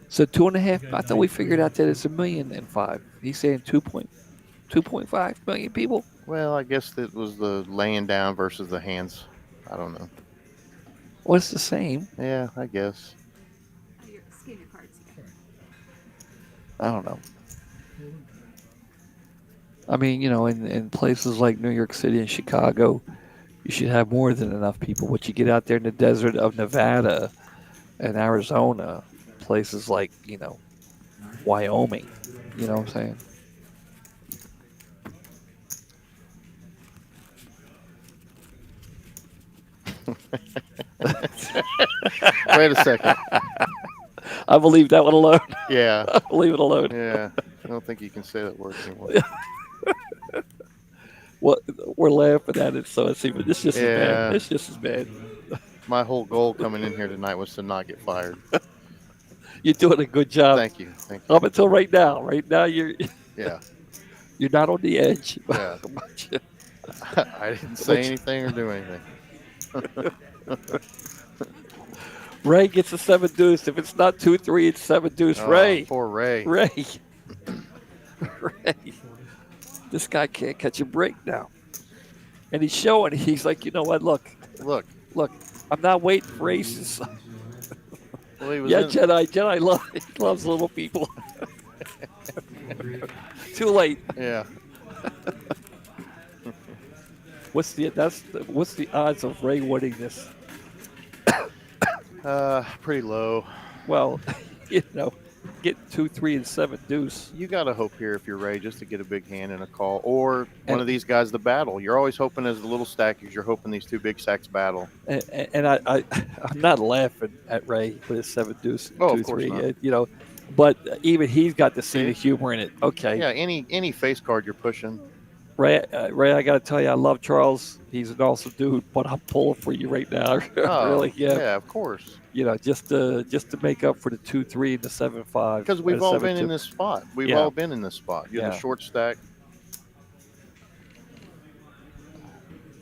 So 2.5. I thought we figured out that it's 1,000,005. He's saying 2.5 million people. Well, I guess it was the laying down versus the hands. I don't know. Well, it's the same. Yeah, I guess. Scan your cards again. I don't know. I mean, in places like New York City and Chicago, you should have more than enough people. But you get out there in the desert of Nevada and Arizona, places like, Wyoming, you know what I'm saying? Wait a second. I believe that one alone. Yeah. I believe it alone. Yeah. I don't think you can say that word anymore. Well, we're laughing at it, so it's even. It's just as Yeah. bad. It's just as bad. My whole goal coming in here tonight was to not get fired. You're doing a good job. Thank you. Thank you. Up until right now. Right now, you're Yeah. you're not on the edge. Yeah. I didn't say anything or do anything. Ray gets a 7 deuce. If it's not 2-3, it's 7 deuce. Oh, Ray. poor Ray. Ray. Ray. This guy can't catch a break now. And he's showing. He's like, you know what? Look. I'm not waiting for aces. Well, he was Yeah, in- Jedi he loves little people. Too late. Yeah. What's the odds of Ray winning this? Pretty low. Well, you know, get 2, 3, and 7 deuce. You got to hope here if you're Ray just to get a big hand and a call, or one of these guys to battle. You're always hoping as the little stackers, you're hoping these two big stacks battle. And I'm not laughing at Ray with his 7 deuce, Oh, 2, of course 3. not. You know, but even he's got to see the humor in it. Okay. Yeah, any face card you're pushing. Ray, I got to tell you, I love Charles. He's an awesome dude, but I'm pulling for you right now. Oh, Really, yeah. Yeah, of course. You know, just to make up for the 2, 3 and the 7, 5. Because we've all been in this spot. We've all been in this spot. You're the short stack.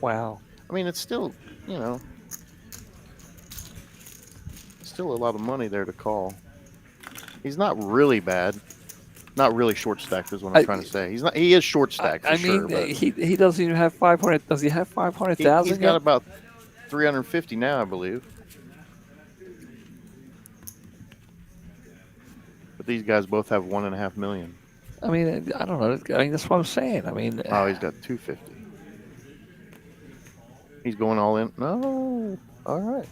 Wow. I mean, it's still, still a lot of money there to call. He's not really bad. Not really short stacked is what I'm trying to say. He's not. He is short stacked. I mean, he doesn't even have 500. Does he have 500,000? He's got about 350 now, I believe. But these guys both have 1.5 million. I mean, I don't know. I mean, that's what I'm saying. I mean, oh, he's got 250. He's going all in. No, all right.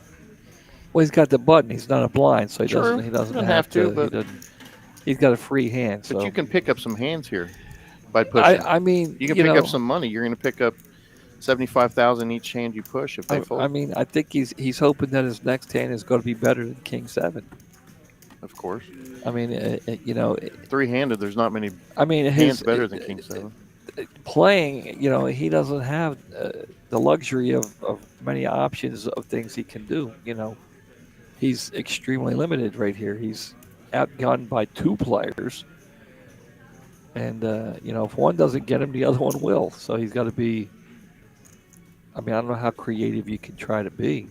Well, he's got the button. He's not a blind, so he True. doesn't have to. But he's got a free hand. But so. you can pick up some hands here by pushing. I mean, you can pick up some money. You're going to pick up 75,000 each hand you push if they fold. I mean, I think he's hoping that his next hand is going to be better than King 7. Of course. I mean, three-handed. There's not many. hands better than King 7. Playing, he doesn't have the luxury of many options of things he can do. He's extremely limited right here. He's outgunned by 2 players, and if one doesn't get him, the other one will. So he's got to be. I mean, I don't know how creative you can try to be.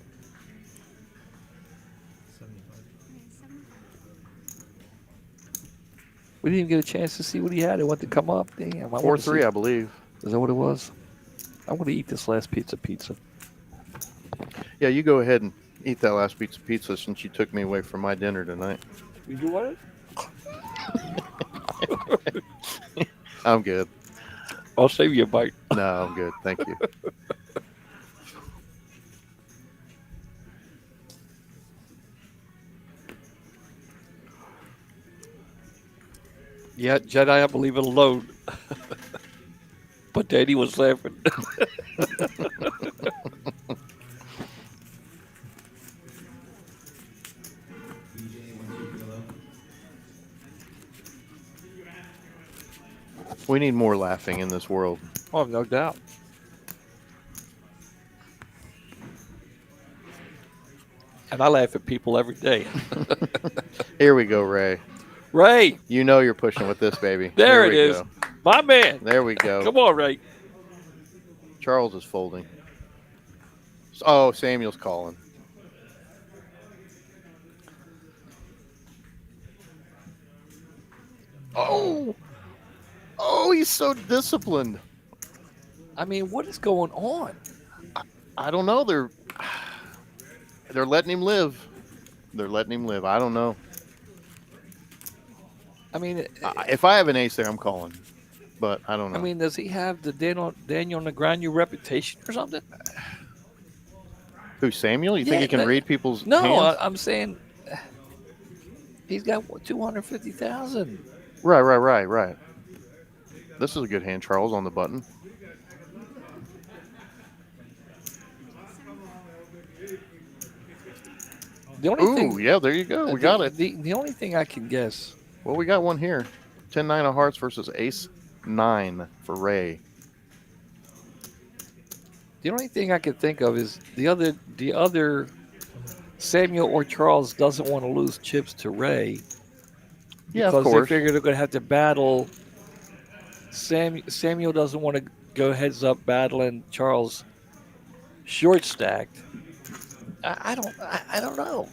We didn't even get a chance to see what he had. It went to come up. Damn. 4-3, I believe. Is that what it was? I'm going to eat this last pizza. Yeah, you go ahead and eat that last piece of pizza since you took me away from my dinner tonight. You want it? I'm good. I'll save you a bite. No, I'm good. Thank you. Yeah, Jedi, I believe it alone. But Daddy was laughing. We need more laughing in this world. Oh, no doubt. And I laugh at people every day. Here we go, Ray. Ray. You know you're pushing with this, baby. There it is. Go. My man. There we go. Come on, Ray. Charles is folding. Oh, Samuel's calling. Oh, he's so disciplined. I mean, what is going on? I don't know. They're letting him live. They're letting him live. I don't know. I mean, if I have an ace there, I'm calling. But I don't know. I mean, does he have the Daniel Negreanu reputation or something? Who, Samuel? You think he can read people's No, hands? I'm saying he's got 250,000. Right. This is a good hand, Charles, on the button. The only thing, yeah, there you go. We got it. The only thing I can guess. Well, we got one here. 10-9 of hearts versus ace-9 for Ray. The only thing I can think of is the other Samuel or Charles doesn't want to lose chips to Ray Yeah, of because they course. figure they're going to have to battle. Samuel doesn't want to go heads up battling Charles short stacked. I don't know.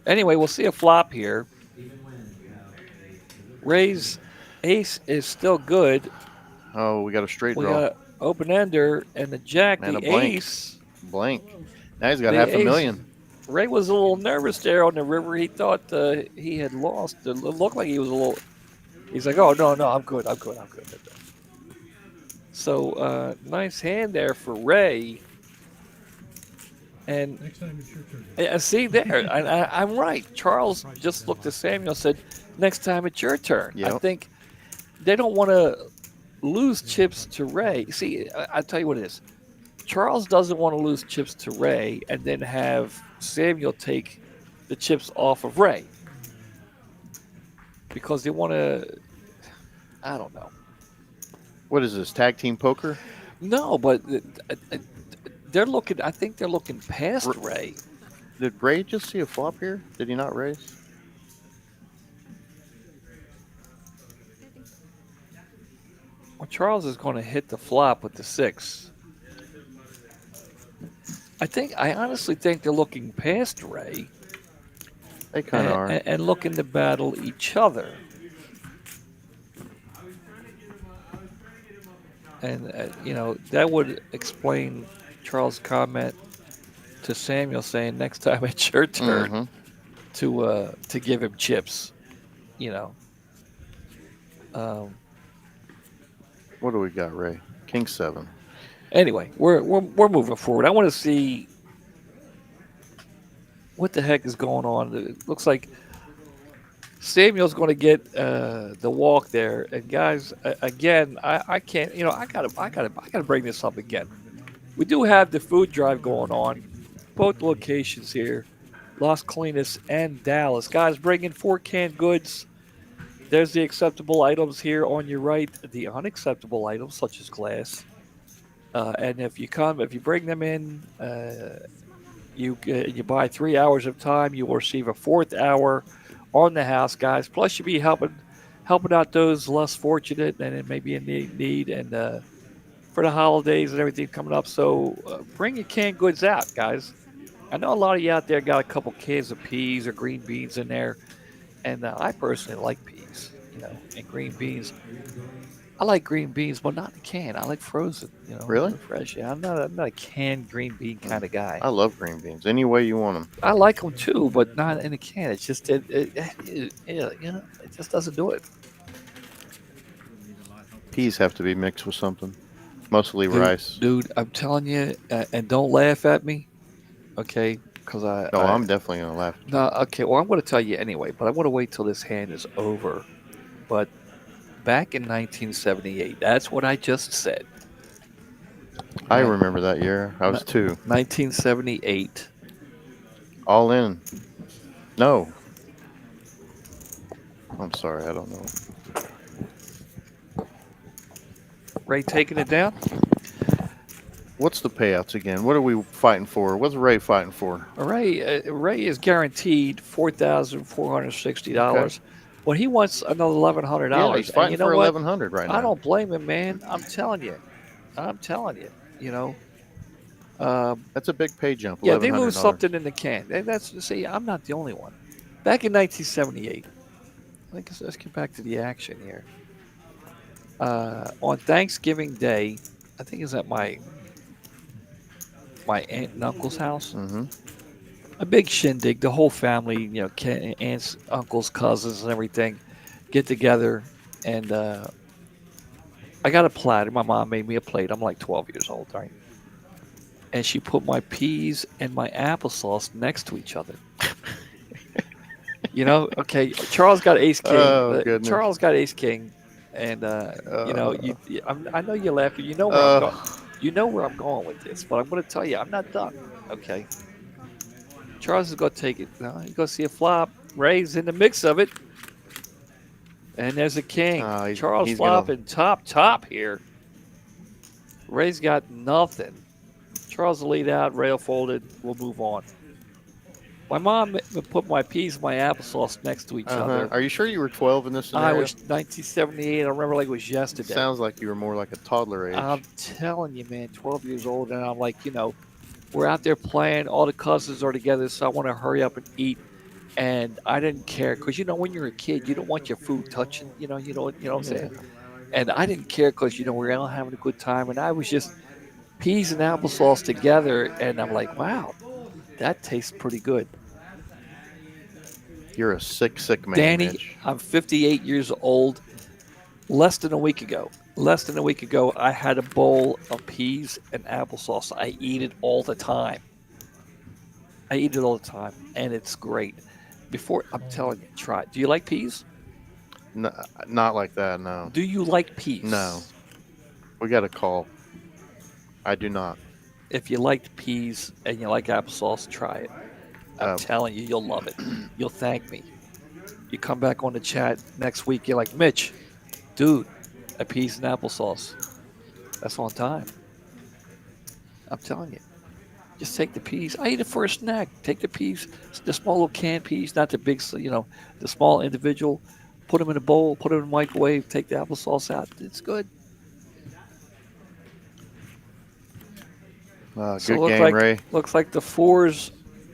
Anyway, we'll see a flop here. Ray's ace is still good. Oh, we got a straight We draw. got an open ender and the jack, And the a blank. ace. Blank. Now he's got The half ace. a million. Ray was a little nervous there on the river. He thought he had lost. It looked like he was a little. He's like, "Oh no, I'm good. So nice hand there for Ray. And Next time it's your turn. see there, I'm right. Charles just looked at Samuel and said, "Next time it's your turn." I Yep. think they don't want to lose chips to Ray. See, I'll tell you what it is. Charles doesn't want to lose chips to Ray and then have Samuel take the chips off of Ray because they want to. I don't know. What is this, tag team poker? No, but they're looking. I think they're looking past Ray. Did Ray just see a flop here? Did he not raise? Well, Charles is going to hit the flop with the 6. I honestly think they're looking past Ray They kind of are. and looking to battle each other. And that would explain Charles' comment to Samuel saying, "Next time it's your turn to give him chips." What do we got, Ray? King 7. Anyway, we're moving forward. I want to see what the heck is going on. It looks like Samuel's going to get the walk there. And guys, again, I can't. I gotta bring this up again. We do have the food drive going on, both locations here, Las Colinas and Dallas. Guys, bring in 4 canned goods. There's the acceptable items here on your right. The unacceptable items, such as glass. And if you bring them in, you buy 3 hours of time, you will receive a 4th hour on the house, guys. Plus, you'll be helping out those less fortunate and maybe in need, and for the holidays and everything coming up. So bring your canned goods out, guys. I know a lot of you out there got a couple cans of peas or green beans in there, and I personally like peas, and green beans. I like green beans, but not in a can. I like frozen, Really? fresh. Yeah, I'm not a canned green bean kind of guy. I love green beans. Any way you want them. I like them too, but not in a can. It's just it just doesn't do it. Peas have to be mixed with something. Mostly rice. Dude, I'm telling you, and don't laugh at me, okay? Because I'm definitely going to laugh. No, okay. Well, I'm going to tell you anyway, but I want to wait till this hand is over. But back in 1978, that's what I just said. I remember that year. I was 2. 1978. All in. No. I'm sorry. I don't know. Ray taking it down? What's the payouts again? What are we fighting for? What's Ray fighting for? Ray is guaranteed $4,460. Okay. Well, he wants another $1,100. Yeah, he's fighting and you know for what? $1,100 right now. I don't blame him, man. I'm telling you. That's a big pay jump. Yeah, they lose $1,100. something in the can. See, I'm not the only one. Back in 1978, let's get back to the action here. On Thanksgiving Day, I think it's at my aunt and uncle's house. Mm-hmm. A big shindig. The whole family, aunts, uncles, cousins, and everything, get together. And I got a platter. My mom made me a plate. I'm like 12 years old, right? And she put my peas and my applesauce next to each other. Okay. Charles got ace king. Oh, goodness. Charles got ace king, and I know you're laughing. You know where I'm going. You know where I'm going with this, but I'm going to tell you, I'm not done. Okay. Charles is going to take it. He's going to see a flop. Ray's in the mix of it. And there's a king. Charles he's gonna- flopping top here. Ray's got nothing. Charles will lead out. Ray will folded. We'll move on. My mom put my peas and my applesauce next to each other. Are you sure you were 12 in this scenario? I was 1978. I remember like it was yesterday. Sounds like you were more like a toddler age. I'm telling you, man, 12 years old, and I'm like, we're out there playing. All the cousins are together, so I want to hurry up and eat. And I didn't care because when you're a kid, you don't want your food touching. You know what I'm saying. And I didn't care because we were all having a good time, and I was just peas and applesauce together, and I'm like, wow, that tastes pretty good. You're a sick man, Danny, Mitch. I'm 58 years old. Less than a week ago, I had a bowl of peas and applesauce. I eat it all the time. And it's great. I'm telling you, try it. Do you like peas? No, not like that, no. Do you like peas? No. We got a call. I do not. If you like peas and you like applesauce, try it. I'm telling you, you'll love it. You'll thank me. You come back on the chat next week, you're like, Mitch, dude, a peas and applesauce. That's on time. I'm telling you. Just take the peas. I eat it for a snack. Take the peas, the small little canned peas, not the big, the small individual. Put them in a bowl, put them in the microwave, take the applesauce out. It's good. Good So game, Ray. Looks like the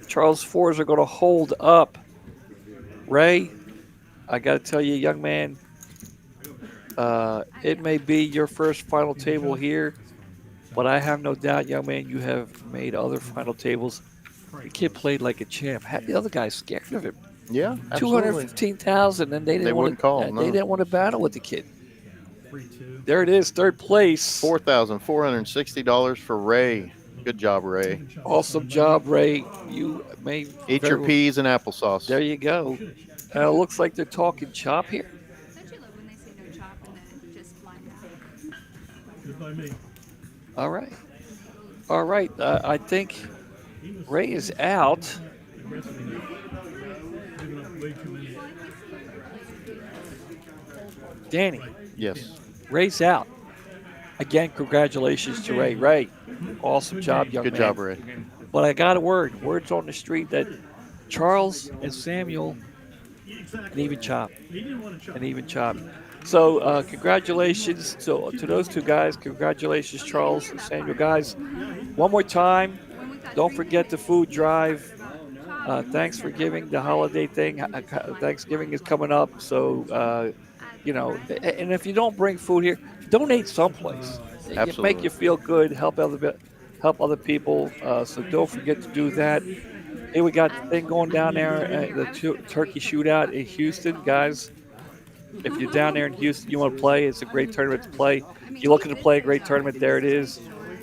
Charles fours are going to hold up. Ray, I got to tell you, young man, it may be your first final table here, but I have no doubt, young man, you have made other final tables. The kid played like a champ. Had the other guys scared of him. Yeah, absolutely. 215,000, and they wouldn't call. They No. didn't want to battle with the kid. There it is, third place. $4,460 for Ray. Good job, Ray. Awesome job, Ray. You may Eat your peas and applesauce. There you go. Looks like they're talking chop here. Don't you love when they say no chop and then just blind out? Good by me. All right. I think Ray is out. Giving up way too many. Danny, Yes. Ray's out. Again, congratulations to Ray. Ray, awesome job, young man. Good job, Ray. But I got a word's on the street that Charles and Samuel an even chop. So congratulations to those two guys. Congratulations, Charles and Samuel. Guys, one more time, don't forget the food drive. Thanks for giving the holiday thing. Thanksgiving is coming up, so and if you don't bring food here, donate someplace. Absolutely. Make you feel good. Help other people. So don't forget to do that. Hey, we got the thing going down there, the turkey shootout in Houston, guys. If you're down there in Houston, you want to play. It's a great tournament to play. If you're looking to play a great tournament, there it is.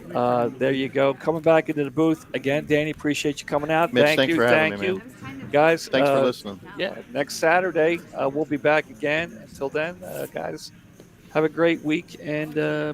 There you go. Coming back into the booth again, Danny. Appreciate you coming out. Mitch, Thank you, for having me, man. guys. Thanks for listening. Yeah, next Saturday we'll be back again. Until then, guys, have a great week and.